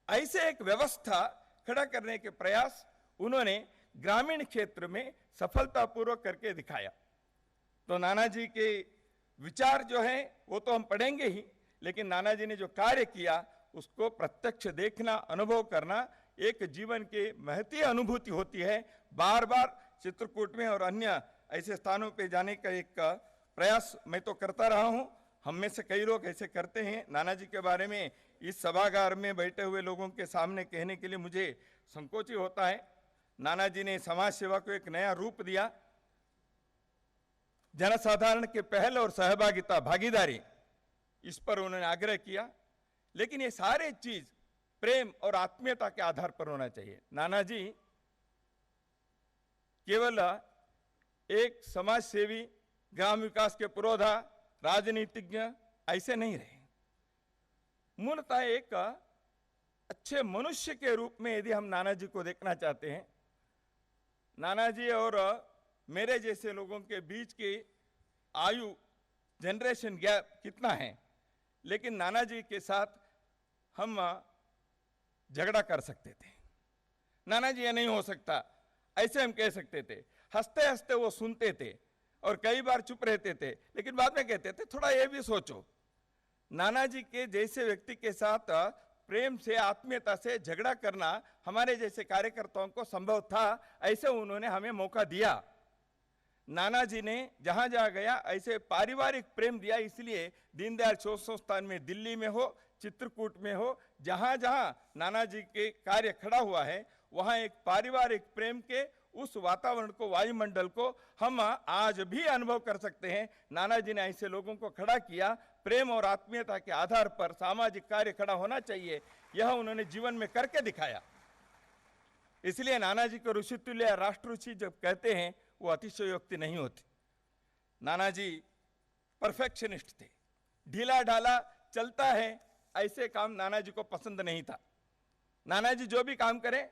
ऐसे एक व्यवस्था खड़ा करने के प्रयास उन्होंने ग्रामीण क्षेत्र में सफलतापूर्वक करके दिखाया। तो नानाजी के विचार जो है वो तो हम पढ़ेंगे ही, लेकिन नानाजी ने जो कार्य किया उसको प्रत्यक्ष देखना, अनुभव करना एक जीवन के महती अनुभूति होती है। बार बार चित्रकूट में और अन्य ऐसे स्थानों पे जाने का एक प्रयास मैं तो करता रहा हूं। हम में से कई लोग ऐसे करते हैं। नानाजी के बारे में इस सभागार में बैठे हुए लोगों के सामने कहने के लिए मुझे संकोच ही होता है। नानाजी ने समाज सेवा को एक नया रूप दिया। जनसाधारण के पहल और सहभागिता, भागीदारी, इस पर उन्होंने आग्रह किया। लेकिन ये सारे चीज प्रेम और आत्मीयता के आधार पर होना चाहिए। नानाजी केवल एक समाज सेवी, ग्राम विकास के पुरोधा, राजनीतिज्ञ ऐसे नहीं रहे। मूलतः एक अच्छे मनुष्य के रूप में यदि हम नानाजी को देखना चाहते हैं, नानाजी और मेरे जैसे लोगों के बीच की आयु, जनरेशन गैप कितना है, लेकिन नानाजी के साथ हम झगड़ा कर सकते थे। नानाजी ये नहीं हो सकता, ऐसे हम कह सकते थे। हंसते हंसते वो सुनते थे और कई बार चुप रहते थे, लेकिन बाद में कहते थे थोड़ा ये भी सोचो। नानाजी के जैसे व्यक्ति के साथ प्रेम से, आत्मीयता से झगड़ा करना हमारे जैसे कार्यकर्ताओं को संभव था, ऐसे उन्होंने हमें मौका दिया। नानाजी ने जहां जहां गया ऐसे पारिवारिक प्रेम दिया। इसलिए दीनदयाल शोध संस्थान में, दिल्ली में हो, चित्रकूट में हो, जहां जहां नानाजी के कार्य खड़ा हुआ है, वहां एक पारिवारिक प्रेम के उस वातावरण को, वायुमंडल को हम आज भी अनुभव कर सकते हैं। नानाजी ने ऐसे लोगों को खड़ा किया। प्रेम और आत्मीयता के आधार पर सामाजिक कार्य खड़ा होना चाहिए, यह उन्होंने जीवन में करके दिखाया। इसलिए नाना जी को ऋषितुल्य या राष्ट्र ऋषि जब कहते हैं वो अतिशयोक्ति नहीं होती। नाना जी परफेक्शनिस्ट थे, ढीला ढाला चलता है ऐसे काम नाना जी को पसंद नहीं था। नाना जी जो भी काम करें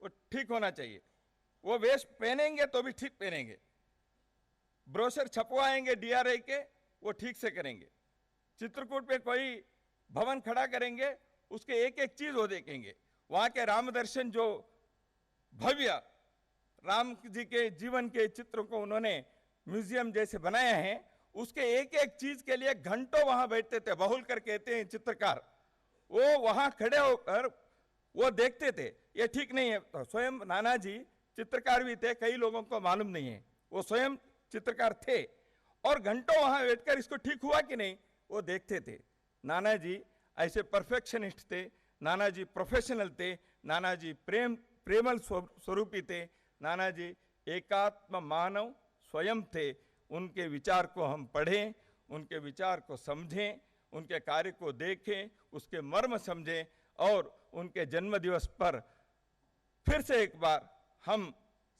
वो ठीक होना चाहिए। वो वेश पहनेंगे तो भी ठीक पहनेंगे, ब्रोशर छपवाएंगे डीआरआई के वो ठीक से करेंगे, चित्रकूट पे कोई भवन खड़ा करेंगे उसके एक एक चीज वो देखेंगे। वहां के राम दर्शन जो भव्य राम जी के जीवन के चित्रों को उन्होंने म्यूजियम जैसे बनाया है, उसके एक एक चीज के लिए घंटों वहां बैठते थे। बहुलकर कहते हैं चित्रकार, वो वहां खड़े होकर वो देखते थे ये ठीक नहीं है। तो स्वयं नाना जी चित्रकार भी थे, कई लोगों को मालूम नहीं है, वो स्वयं चित्रकार थे और घंटों वहां बैठकर इसको ठीक हुआ कि नहीं वो देखते थे। नाना जी ऐसे परफेक्शनिस्ट थे, नाना जी प्रोफेशनल थे, नाना जी प्रेमल स्वरूपी थे, नाना जी एकात्म मानव स्वयं थे। उनके विचार को हम पढ़ें, उनके विचार को समझें, उनके कार्य को देखें, उसके मर्म समझें और उनके जन्म दिवस पर फिर से एक बार हम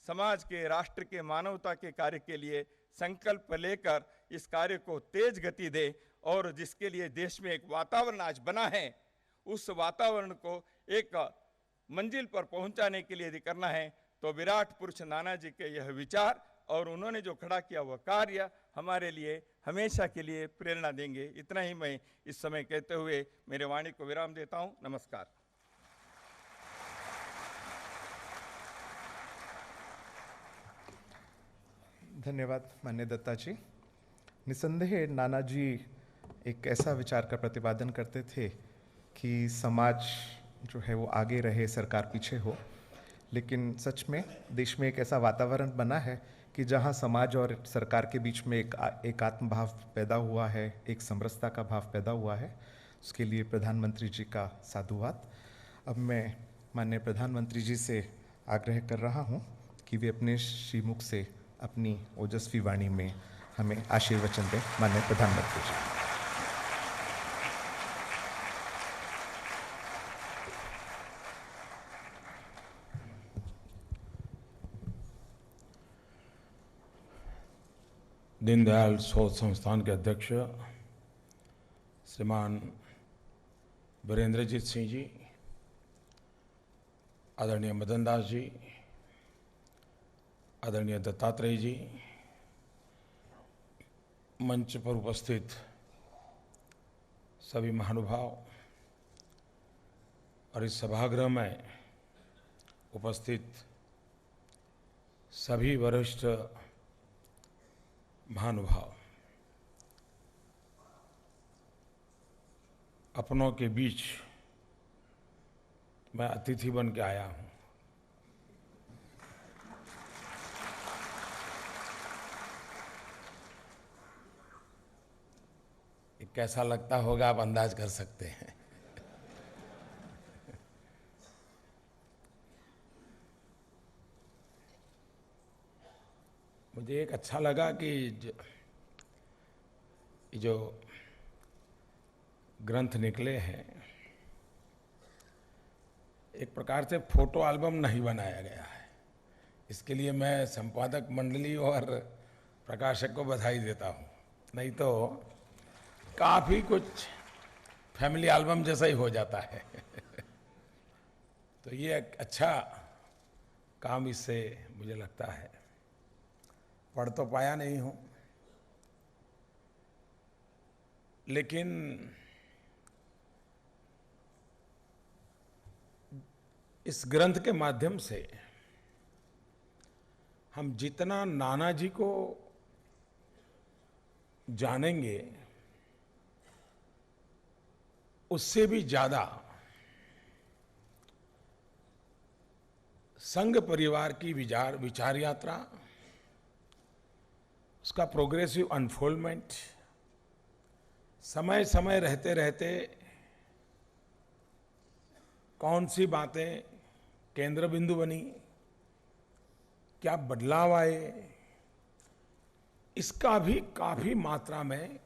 समाज के, राष्ट्र के, मानवता के कार्य के लिए संकल्प लेकर इस कार्य को तेज गति दे और जिसके लिए देश में एक वातावरण आज बना है उस वातावरण को एक मंजिल पर पहुंचाने के लिए यदि करना है तो विराट पुरुष नाना जी के यह विचार और उन्होंने जो खड़ा किया वह कार्य हमारे लिए हमेशा के लिए प्रेरणा देंगे। इतना ही मैं इस समय कहते हुए मेरे वाणी को विराम देता हूं। नमस्कार। धन्यवाद माननीय दत्ता जी। निसंदेह नाना जी एक ऐसा विचार का प्रतिपादन करते थे कि समाज जो है वो आगे रहे, सरकार पीछे हो, लेकिन सच में देश में एक ऐसा वातावरण बना है कि जहां समाज और सरकार के बीच में एक आत्मभाव पैदा हुआ है, एक समरसता का भाव पैदा हुआ है। उसके लिए प्रधानमंत्री जी का साधुवाद। अब मैं माननीय प्रधानमंत्री जी से आग्रह कर रहा हूं कि वे अपने श्रीमुख से अपनी ओजस्वी वाणी में हमें आशीर्वचन दें। माननीय प्रधानमंत्री जी। दीनदयाल शोध संस्थान के अध्यक्ष श्रीमान वीरेंद्रजीत सिंह जी, आदरणीय मदन दास जी, आदरणीय दत्तात्रेय जी, मंच पर उपस्थित सभी महानुभाव और इस सभागृह में उपस्थित सभी वरिष्ठ महानुभाव, अपनों के बीच मैं अतिथि बन के आया हूं। कैसा लगता होगा आप अंदाज कर सकते हैं। मुझे एक अच्छा लगा कि जो ग्रंथ निकले हैं एक प्रकार से फोटो एल्बम नहीं बनाया गया है। इसके लिए मैं संपादक मंडली और प्रकाशक को बधाई देता हूं। नहीं तो काफी कुछ फैमिली एल्बम जैसा ही हो जाता है। तो ये एक अच्छा काम इससे मुझे लगता है। पढ़ तो पाया नहीं हूं, लेकिन इस ग्रंथ के माध्यम से हम जितना नाना जी को जानेंगे उससे भी ज्यादा संघ परिवार की विचार यात्रा, उसका प्रोग्रेसिव अनफोल्डमेंट, समय समय रहते रहते कौन सी बातें केंद्र बिंदु बनी, क्या बदलाव आए, इसका भी काफी मात्रा में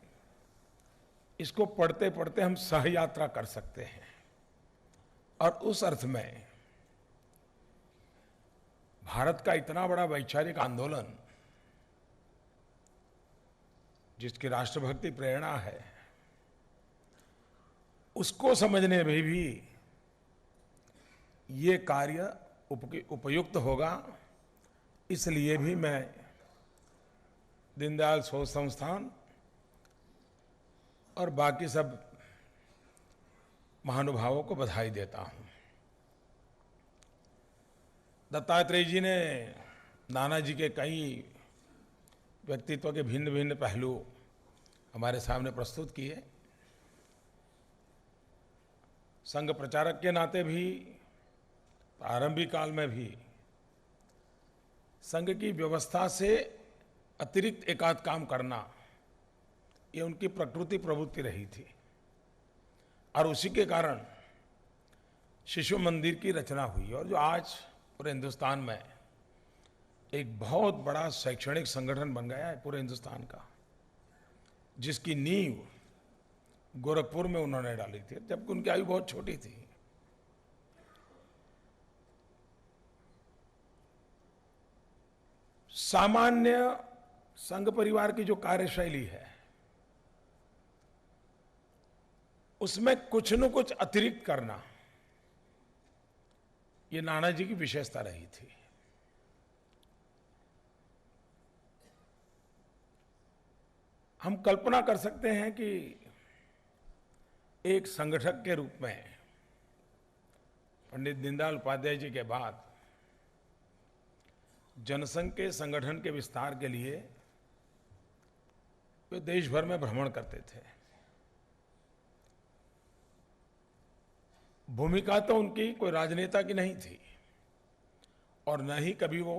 इसको पढ़ते पढ़ते हम सहयात्रा कर सकते हैं। और उस अर्थ में भारत का इतना बड़ा वैचारिक आंदोलन, जिसकी राष्ट्रभक्ति प्रेरणा है, उसको समझने में भी ये कार्य उपयुक्त होगा। इसलिए भी मैं दीनदयाल शोध संस्थान और बाकी सब महानुभावों को बधाई देता हूं। दत्तात्रेय जी ने नानाजी के कई व्यक्तित्व के भिन्न भिन्न पहलू हमारे सामने प्रस्तुत किए। संघ प्रचारक के नाते भी प्रारंभिक काल में भी संघ की व्यवस्था से अतिरिक्त एकाध काम करना, ये उनकी प्रकृति प्रवृत्ति रही थी और उसी के कारण शिशु मंदिर की रचना हुई और जो आज पूरे हिंदुस्तान में एक बहुत बड़ा शैक्षणिक संगठन बन गया है पूरे हिंदुस्तान का, जिसकी नींव गोरखपुर में उन्होंने डाली थी जबकि उनकी आयु बहुत छोटी थी। सामान्य संघ परिवार की जो कार्यशैली है उसमें कुछ न कुछ अतिरिक्त करना, ये नानाजी की विशेषता रही थी। हम कल्पना कर सकते हैं कि एक संगठक के रूप में पंडित दीनदयाल उपाध्याय जी के बाद जनसंघ के संगठन के विस्तार के लिए वे देश भर में भ्रमण करते थे। भूमिका तो उनकी कोई राजनेता की नहीं थी और न ही कभी वो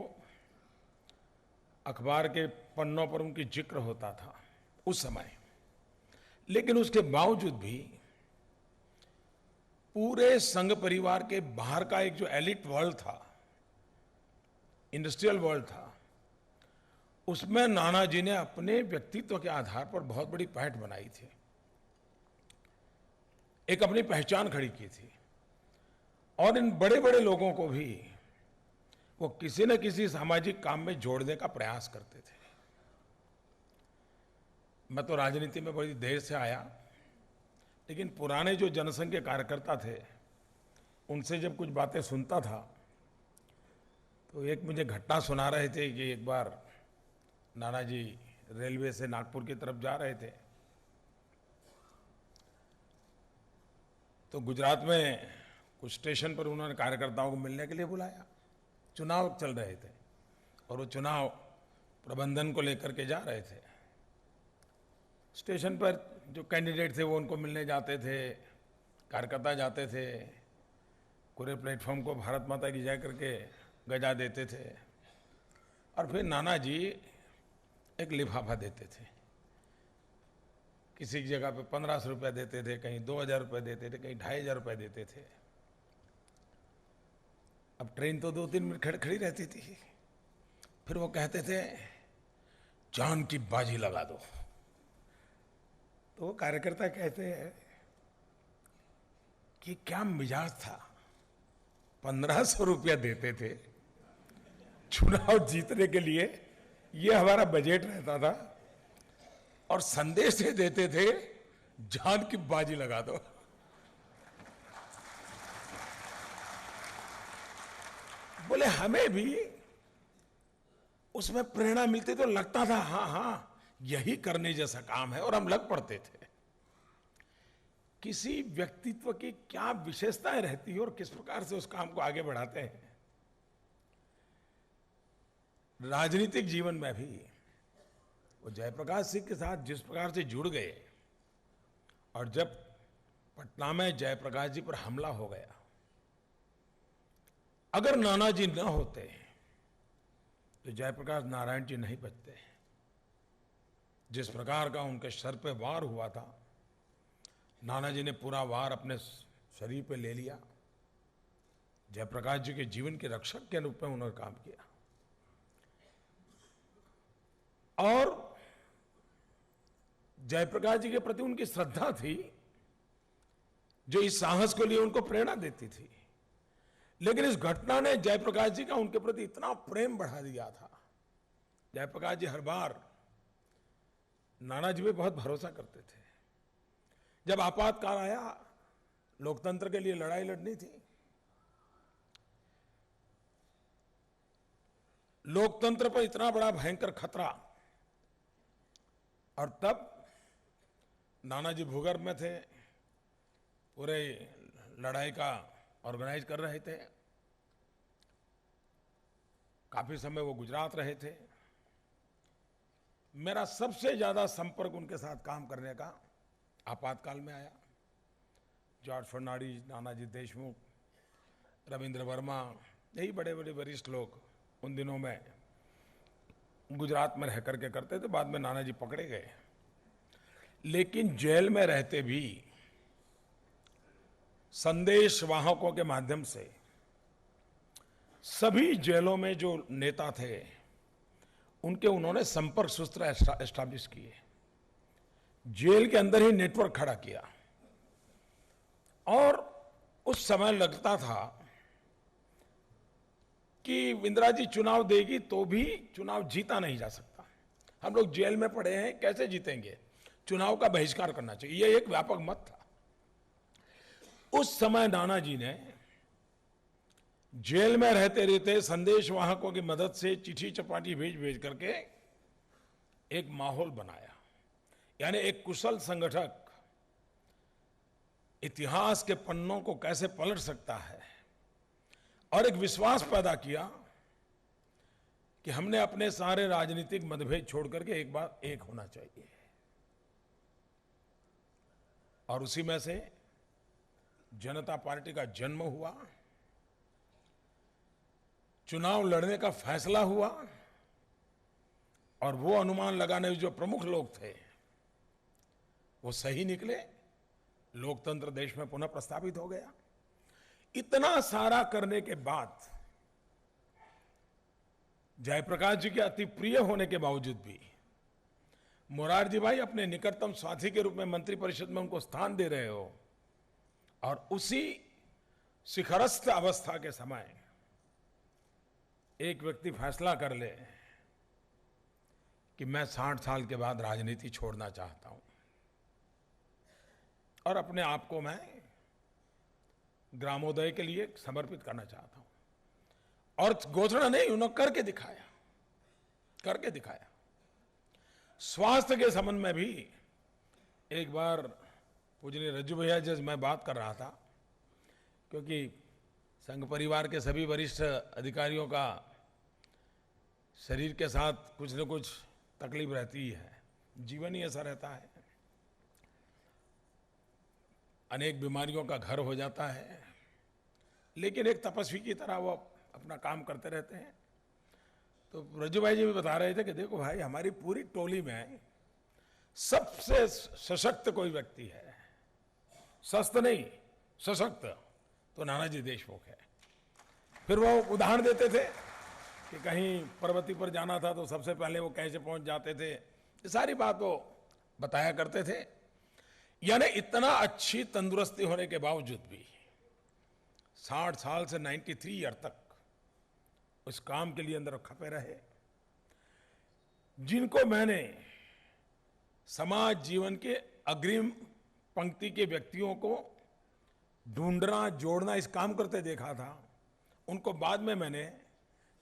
अखबार के पन्नों पर उनकी जिक्र होता था उस समय, लेकिन उसके बावजूद भी पूरे संघ परिवार के बाहर का एक जो एलिट वर्ल्ड था, इंडस्ट्रियल वर्ल्ड था, उसमें नानाजी ने अपने व्यक्तित्व के आधार पर बहुत बड़ी पैठ बनाई थी, एक अपनी पहचान खड़ी की थी और इन बड़े बड़े लोगों को भी वो किसी न किसी सामाजिक काम में जोड़ने का प्रयास करते थे। मैं तो राजनीति में बड़ी देर से आया, लेकिन पुराने जो जनसंघ के कार्यकर्ता थे उनसे जब कुछ बातें सुनता था तो एक मुझे घटना सुना रहे थे कि एक बार नानाजी रेलवे से नागपुर की तरफ जा रहे थे तो गुजरात में कुछ स्टेशन पर उन्होंने कार्यकर्ताओं को मिलने के लिए बुलाया। चुनाव चल रहे थे और वो चुनाव प्रबंधन को लेकर के जा रहे थे। स्टेशन पर जो कैंडिडेट थे वो उनको मिलने जाते थे, कार्यकर्ता जाते थे, पूरे प्लेटफॉर्म को भारत माता की जय करके गजा देते थे और फिर नानाजी एक लिफाफा देते थे। किसी जगह पे 1500 रुपये देते थे, कहीं 2000 रुपये देते थे, कहीं 2500 रुपये देते थे। अब ट्रेन तो 2-3 मिनट खड़ी रहती थी, फिर वो कहते थे जान की बाजी लगा दो। तो वो कार्यकर्ता कहते हैं कि क्या मिजाज था, 1500 रुपया देते थे चुनाव जीतने के लिए, ये हमारा बजट रहता था और संदेश ये देते थे जान की बाजी लगा दो। बोले हमें भी उसमें प्रेरणा मिलती तो लगता था हाँ यही करने जैसा काम है और हम लग पड़ते थे। किसी व्यक्तित्व की क्या विशेषताएं रहती है और किस प्रकार से उस काम को आगे बढ़ाते हैं। राजनीतिक जीवन में भी वो जयप्रकाश सिंह के साथ जिस प्रकार से जुड़ गए और जब पटना में जयप्रकाश जी पर हमला हो गया, अगर नानाजी न होते तो जयप्रकाश नारायण जी नहीं बचते। जिस प्रकार का उनके सर पे वार हुआ था, नानाजी ने पूरा वार अपने शरीर पे ले लिया। जयप्रकाश जी के जीवन के रक्षक के रूप में उन्होंने काम किया और जयप्रकाश जी के प्रति उनकी श्रद्धा थी जो इस साहस को लिए उनको प्रेरणा देती थी। लेकिन इस घटना ने जयप्रकाश जी का उनके प्रति इतना प्रेम बढ़ा दिया था। जयप्रकाश जी हर बार नानाजी पे बहुत भरोसा करते थे। जब आपातकाल आया, लोकतंत्र के लिए लड़ाई लड़नी थी, लोकतंत्र पर इतना बड़ा भयंकर खतरा, और तब नानाजी भूगर्भ में थे, पूरे लड़ाई का ऑर्गेनाइज कर रहे थे। काफी समय वो गुजरात रहे थे। मेरा सबसे ज्यादा संपर्क उनके साथ काम करने का आपातकाल में आया। जॉर्ज फर्नांडिस, नानाजी देशमुख, रविंद्र वर्मा, यही बड़े बड़े वरिष्ठ लोग उन दिनों में गुजरात में रह करके करते थे। बाद में नानाजी पकड़े गए, लेकिन जेल में रहते भी संदेश वाहकों के माध्यम से सभी जेलों में जो नेता थे उनके उन्होंने संपर्क सूत्र एस्टैब्लिश किए। जेल के अंदर ही नेटवर्क खड़ा किया। और उस समय लगता था कि इंदिरा जी चुनाव देगी तो भी चुनाव जीता नहीं जा सकता, हम लोग जेल में पड़े हैं, कैसे जीतेंगे, चुनाव का बहिष्कार करना चाहिए, यह एक व्यापक मत था। उस समय नानाजी ने जेल में रहते रहते संदेश वाहकों की मदद से चिट्ठी चपाटी भेज भेज करके एक माहौल बनाया। यानी एक कुशल संगठक इतिहास के पन्नों को कैसे पलट सकता है, और एक विश्वास पैदा किया कि हमने अपने सारे राजनीतिक मतभेद छोड़ करके एक बार एक होना चाहिए। और उसी में से जनता पार्टी का जन्म हुआ, चुनाव लड़ने का फैसला हुआ, और वो अनुमान लगाने जो प्रमुख लोग थे वो सही निकले। लोकतंत्र देश में पुनः प्रस्तावित हो गया। इतना सारा करने के बाद, जयप्रकाश जी के अति प्रिय होने के बावजूद भी मोरारजी भाई अपने निकटतम साथी के रूप में मंत्रिपरिषद में उनको स्थान दे रहे हो, और उसी शिखरस्थ अवस्था के समय एक व्यक्ति फैसला कर ले कि मैं 60 साल के बाद राजनीति छोड़ना चाहता हूं और अपने आप को मैं ग्रामोदय के लिए समर्पित करना चाहता हूं। और घोषणा नहीं, उन्होंने करके दिखाया। स्वास्थ्य के संबंध में भी एक बार पूजनीय रज्जू भैया जज मैं बात कर रहा था, क्योंकि संघ परिवार के सभी वरिष्ठ अधिकारियों का शरीर के साथ कुछ न कुछ तकलीफ रहती है, जीवन ही ऐसा रहता है, अनेक बीमारियों का घर हो जाता है, लेकिन एक तपस्वी की तरह वो अपना काम करते रहते हैं। तो रज्जू भाई जी भी बता रहे थे कि देखो भाई, हमारी पूरी टोली में सबसे सशक्त कोई व्यक्ति है, सस्त नहीं सशक्त, तो नानाजी देशमुख है। फिर वो उदाहरण देते थे कि कहीं पर्वती पर जाना था तो सबसे पहले वो कैसे पहुंच जाते थे, ये सारी बात वो बताया करते थे। यानी इतना अच्छी तंदुरुस्ती होने के बावजूद भी 60 साल से 93 ईयर तक उस काम के लिए अंदर खपे रहे, जिनको मैंने समाज जीवन के अग्रिम पंक्ति के व्यक्तियों को ढूंढना, जोड़ना, इस काम करते देखा था। उनको बाद में मैंने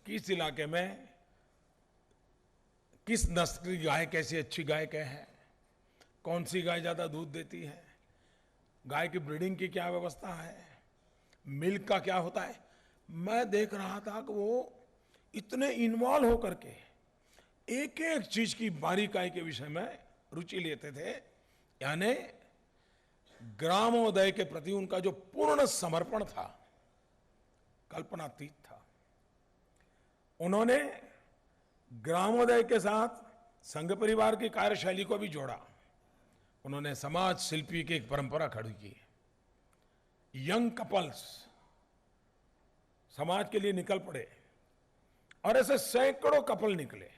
किस इलाके में किस नस्ल की गाय कैसी अच्छी गाय क्या है, कौन सी गाय ज्यादा दूध देती है, गाय की ब्रीडिंग की क्या व्यवस्था है, मिल्क का क्या होता है, मैं देख रहा था कि वो इतने इन्वॉल्व होकर के एक एक चीज की बारीकाई के विषय में रुचि लेते थे। यानी ग्रामोदय के प्रति उनका जो पूर्ण समर्पण था, कल्पनातीत था। उन्होंने ग्रामोदय के साथ संघ परिवार की कार्यशैली को भी जोड़ा। उन्होंने समाज शिल्पी की एक परंपरा खड़ी की। यंग कपल्स समाज के लिए निकल पड़े, और ऐसे सैकड़ों कपल निकले,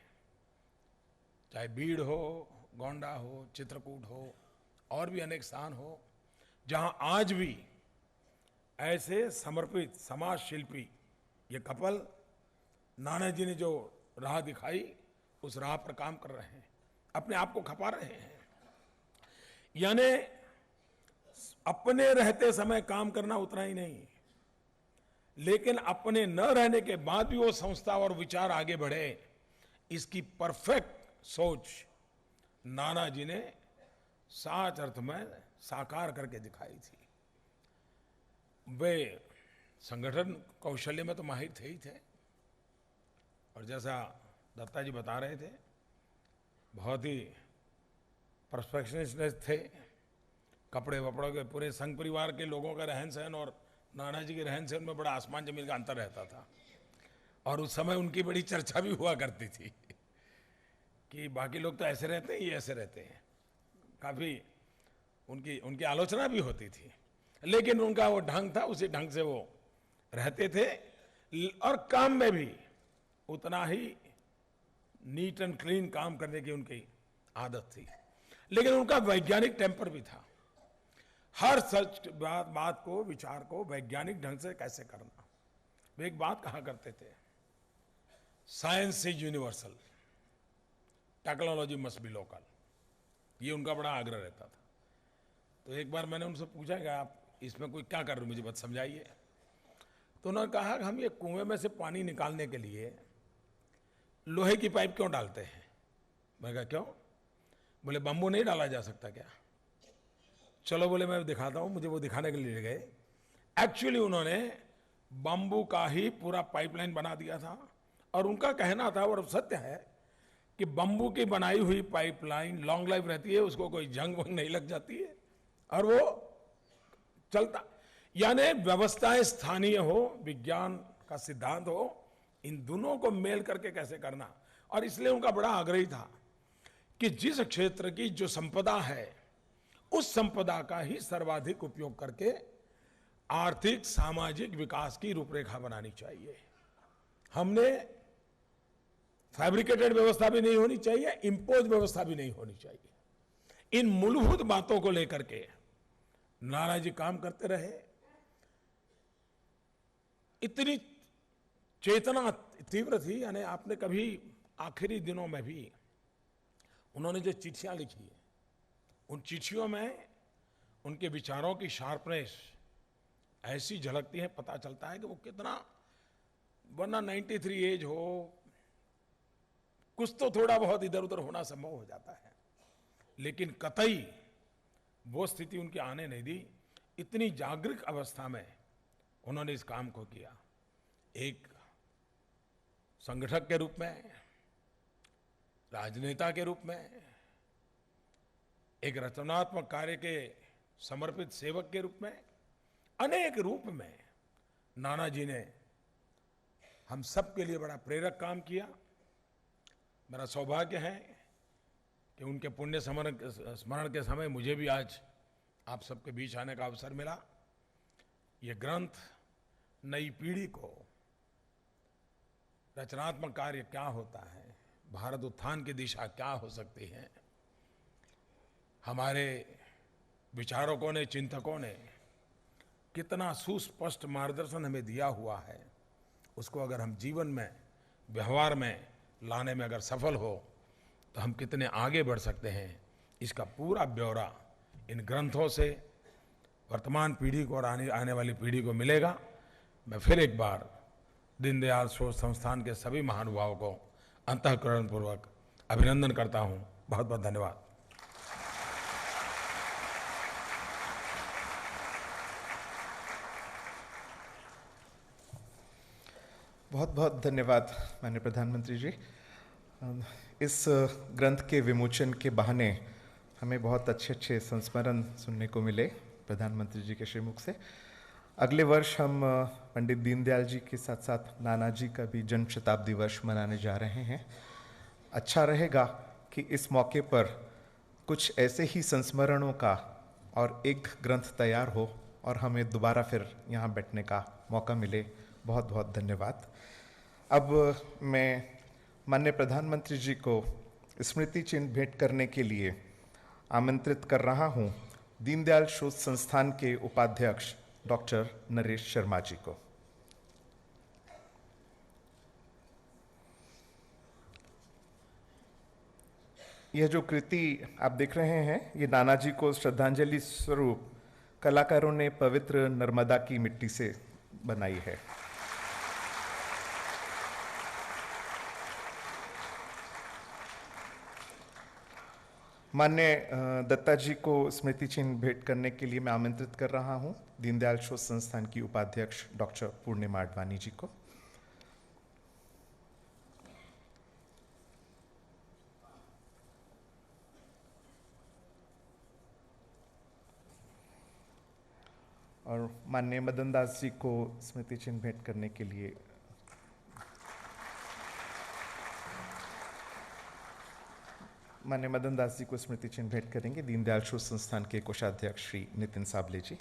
चाहे बीड़ हो, गोंडा हो, चित्रकूट हो, और भी अनेक स्थान हो, जहां आज भी ऐसे समर्पित समाज शिल्पी ये कपल नाना जी ने जो राह दिखाई उस राह पर काम कर रहे हैं, अपने आप को खपा रहे हैं। यानी अपने रहते समय काम करना उतना ही नहीं, लेकिन अपने न रहने के बाद भी वो संस्था और विचार आगे बढ़े, इसकी परफेक्ट सोच नाना जी ने सच अर्थ में साकार करके दिखाई थी। वे संगठन कौशल्य में तो माहिर थे ही थे, और जैसा दत्ता जी बता रहे थे, बहुत ही परफेक्शनिस्ट थे। कपड़े वपड़ों के पूरे संघ परिवार के लोगों का रहन सहन और नाना जी के रहन सहन में बड़ा आसमान जमीन का अंतर रहता था। और उस समय उनकी बड़ी चर्चा भी हुआ करती थी कि बाकी लोग तो ऐसे रहते हैं, ये ऐसे रहते हैं। काफ़ी उनकी आलोचना भी होती थी, लेकिन उनका वो ढंग था, उसी ढंग से वो रहते थे। और काम में भी उतना ही नीट एंड क्लीन काम करने की उनकी आदत थी। लेकिन उनका वैज्ञानिक टेम्पर भी था। हर सच बात को, विचार को वैज्ञानिक ढंग से कैसे करना। वे एक बात कहा करते थे, science is universal, technology must be local. ये उनका बड़ा आग्रह रहता था। तो एक बार मैंने उनसे पूछा कि आप इसमें कोई क्या कर रहे हो, मुझे बस समझाइए। तो उन्होंने कहा कि हम ये कुएं में से पानी निकालने के लिए लोहे की पाइप क्यों डालते हैं। मैं कहा क्यों? बोले बम्बू नहीं डाला जा सकता क्या? चलो बोले मैं दिखाता हूं। मुझे वो दिखाने के लिए गए। एक्चुअली उन्होंने बम्बू का ही पूरा पाइपलाइन बना दिया था, और उनका कहना था, और सत्य है, कि बम्बू की बनाई हुई पाइपलाइन लॉन्ग लाइफ रहती है, उसको कोई जंग वंग नहीं लग जाती है, और वो चलता। यानी व्यवस्थाएं स्थानीय हो, विज्ञान का सिद्धांत हो, इन दोनों को मेल करके कैसे करना। और इसलिए उनका बड़ा आग्रही था कि जिस क्षेत्र की जो संपदा है, उस संपदा का ही सर्वाधिक उपयोग करके आर्थिक सामाजिक विकास की रूपरेखा बनानी चाहिए। हमने फैब्रिकेटेड व्यवस्था भी नहीं होनी चाहिए, इंपोज व्यवस्था भी नहीं होनी चाहिए। इन मूलभूत बातों को लेकर के नाना जी काम करते रहे। इतनी चेतना तीव्र थी, यानी आपने कभी आखिरी दिनों में भी उन्होंने जो चिट्ठियां लिखी है, उन चिट्ठियों में उनके विचारों की शार्पनेस ऐसी झलकती है, पता चलता है कि वो कितना, वरना 93 एज हो, कुछ तो थोड़ा बहुत इधर उधर होना संभव हो जाता है, लेकिन कतई वो स्थिति उनकी आने नहीं दी। इतनी जागृत अवस्था में उन्होंने इस काम को किया। एक संगठक के रूप में, राजनेता के रूप में, एक रचनात्मक कार्य के समर्पित सेवक के रूप में, अनेक रूप में नाना जी ने हम सब के लिए बड़ा प्रेरक काम किया। मेरा सौभाग्य है कि उनके पुण्य स्मरण के समय मुझे भी आज आप सबके बीच आने का अवसर मिला। ये ग्रंथ नई पीढ़ी को रचनात्मक कार्य क्या होता है, भारत उत्थान की दिशा क्या हो सकती है, हमारे विचारकों ने, चिंतकों ने कितना सुस्पष्ट मार्गदर्शन हमें दिया हुआ है, उसको अगर हम जीवन में, व्यवहार में लाने में अगर सफल हो तो हम कितने आगे बढ़ सकते हैं, इसका पूरा ब्यौरा इन ग्रंथों से वर्तमान पीढ़ी को और आने वाली पीढ़ी को मिलेगा। मैं फिर एक बार दीनदयाल शोध संस्थान के सभी महानुभावों को अंतःकरणपूर्वक अभिनंदन करता हूं। बहुत बहुत धन्यवाद। बहुत बहुत धन्यवाद माननीय प्रधानमंत्री जी। इस ग्रंथ के विमोचन के बहाने हमें बहुत अच्छे अच्छे संस्मरण सुनने को मिले प्रधानमंत्री जी के श्रीमुख से। अगले वर्ष हम पंडित दीनदयाल जी के साथ साथ नाना जी का भी जन्म शताब्दी वर्ष मनाने जा रहे हैं। अच्छा रहेगा कि इस मौके पर कुछ ऐसे ही संस्मरणों का और एक ग्रंथ तैयार हो और हमें दोबारा फिर यहाँ बैठने का मौका मिले। बहुत बहुत धन्यवाद। अब मैं माननीय प्रधानमंत्री जी को स्मृति चिन्ह भेंट करने के लिए आमंत्रित कर रहा हूँ दीनदयाल शोध संस्थान के उपाध्यक्ष डॉक्टर नरेश शर्मा जी को। यह जो कृति आप देख रहे हैं, ये नानाजी को श्रद्धांजलि स्वरूप कलाकारों ने पवित्र नर्मदा की मिट्टी से बनाई है। माननीय दत्ता जी को स्मृति चिन्ह भेंट करने के लिए मैं आमंत्रित कर रहा हूं दीनदयाल शोध संस्थान की उपाध्यक्ष डॉक्टर पूर्णिमा आडवाणी जी को। और माननीय मदन दास जी को स्मृति चिन्ह भेंट करने के लिए माननीय मदन दास जी को स्मृति चिन्ह भेंट करेंगे दीनदयाल शोध संस्थान के कोषाध्यक्ष श्री नितिन साबले जी।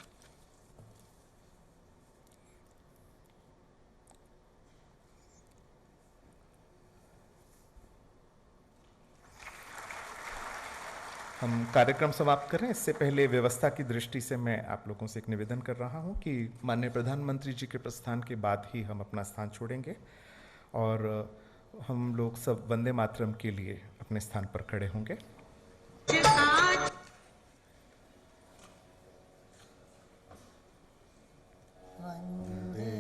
हम कार्यक्रम समाप्त करें इससे पहले व्यवस्था की दृष्टि से मैं आप लोगों से एक निवेदन कर रहा हूं कि माननीय प्रधानमंत्री जी के प्रस्थान के बाद ही हम अपना स्थान छोड़ेंगे और हम लोग सब वंदे मातरम के लिए अपने स्थान पर खड़े होंगे। वंदे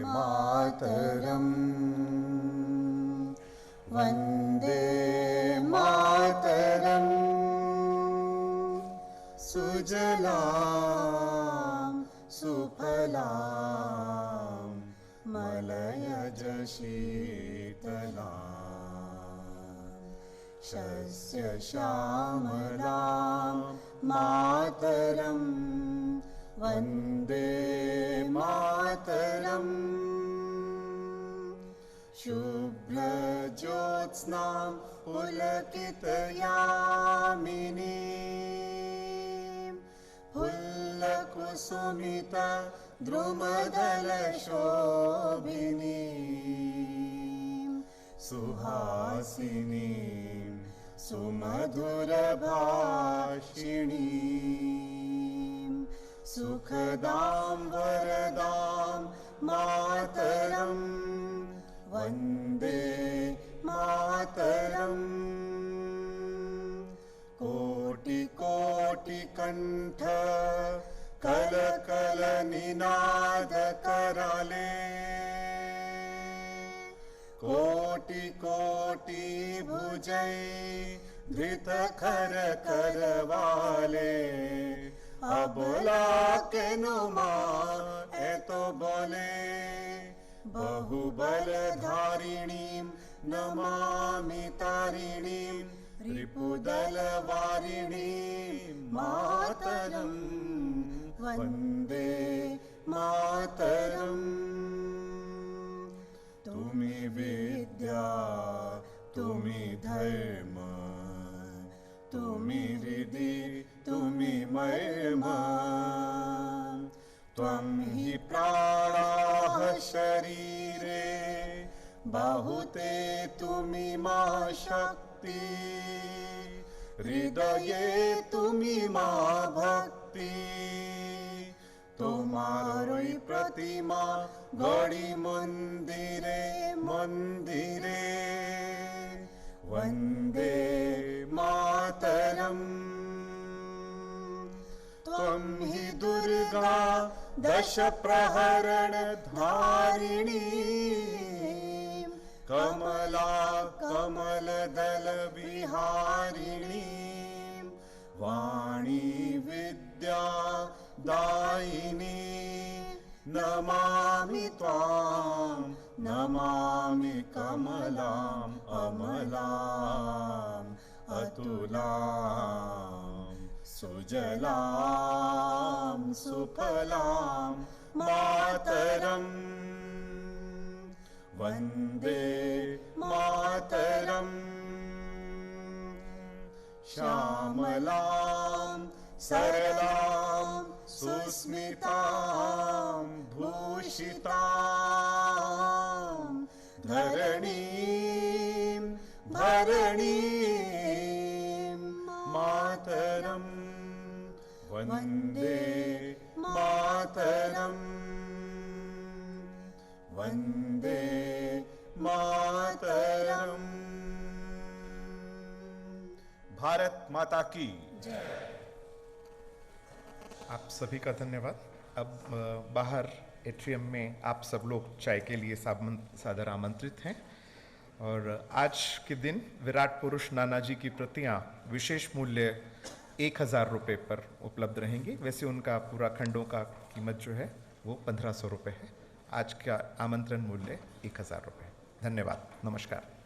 मातरम, वंदे मातरम, सुजलां सुफलां मलयज शीतलां शस्य श्यामलां मातरं वन्दे मातरम्। शुभ्रज्योत्स्नां पुलकितयामिनीं फुल्लकुसुमितद्रुमदलशोभिनीं सुहासिनीं सुमधुरभाषिणीं सुखदां वरदां मातरं वन्दे मातरम्। कोटिकोटिकण्ठ कलकलनिनाद कराले कोटि भुजै धृतखर करवाले अबला के नुमा ए तो बोले बहुबलधारिणीं नमामि तारिणीं रिपुदलवारिणीं मातरं वन्दे मातरम्। तुमि विद्या तुमि धर्म तुमि हृदि तुमि मर्म त्वं हि प्राणाः शरीरे बाहुते तुमि मा शक्ति हृदये तुमि मा भक्ति तुम्हारी प्रतिमा गढ़ी मंदिरे मंदिरे वन्दे मातरम्। त्वं हि दुर्गा दश प्रहरण धारिणी कमला कमलदल विहारिणी वाणी विद्या दायिनी नमामि त्वां नमामि कमलाम् अमलाम् अतुलां सुजलां सुफलां मातरम् वन्दे मातरम्। श्यामलां सरलां सुस्मितां भूषितां धरणीं भरणीं मातरं वन्दे मातरम्। माता की। आप सभी का धन्यवाद। अब बाहर एट्रियम में आप सब लोग चाय के लिए सादर आमंत्रित हैं। और आज के दिन विराट पुरुष नानाजी की प्रतियां विशेष मूल्य 1000 रुपये पर उपलब्ध रहेंगी। वैसे उनका पूरा खंडों का कीमत जो है वो 1500 रुपये है। आज का आमंत्रण मूल्य 1000 रुपये। धन्यवाद, नमस्कार।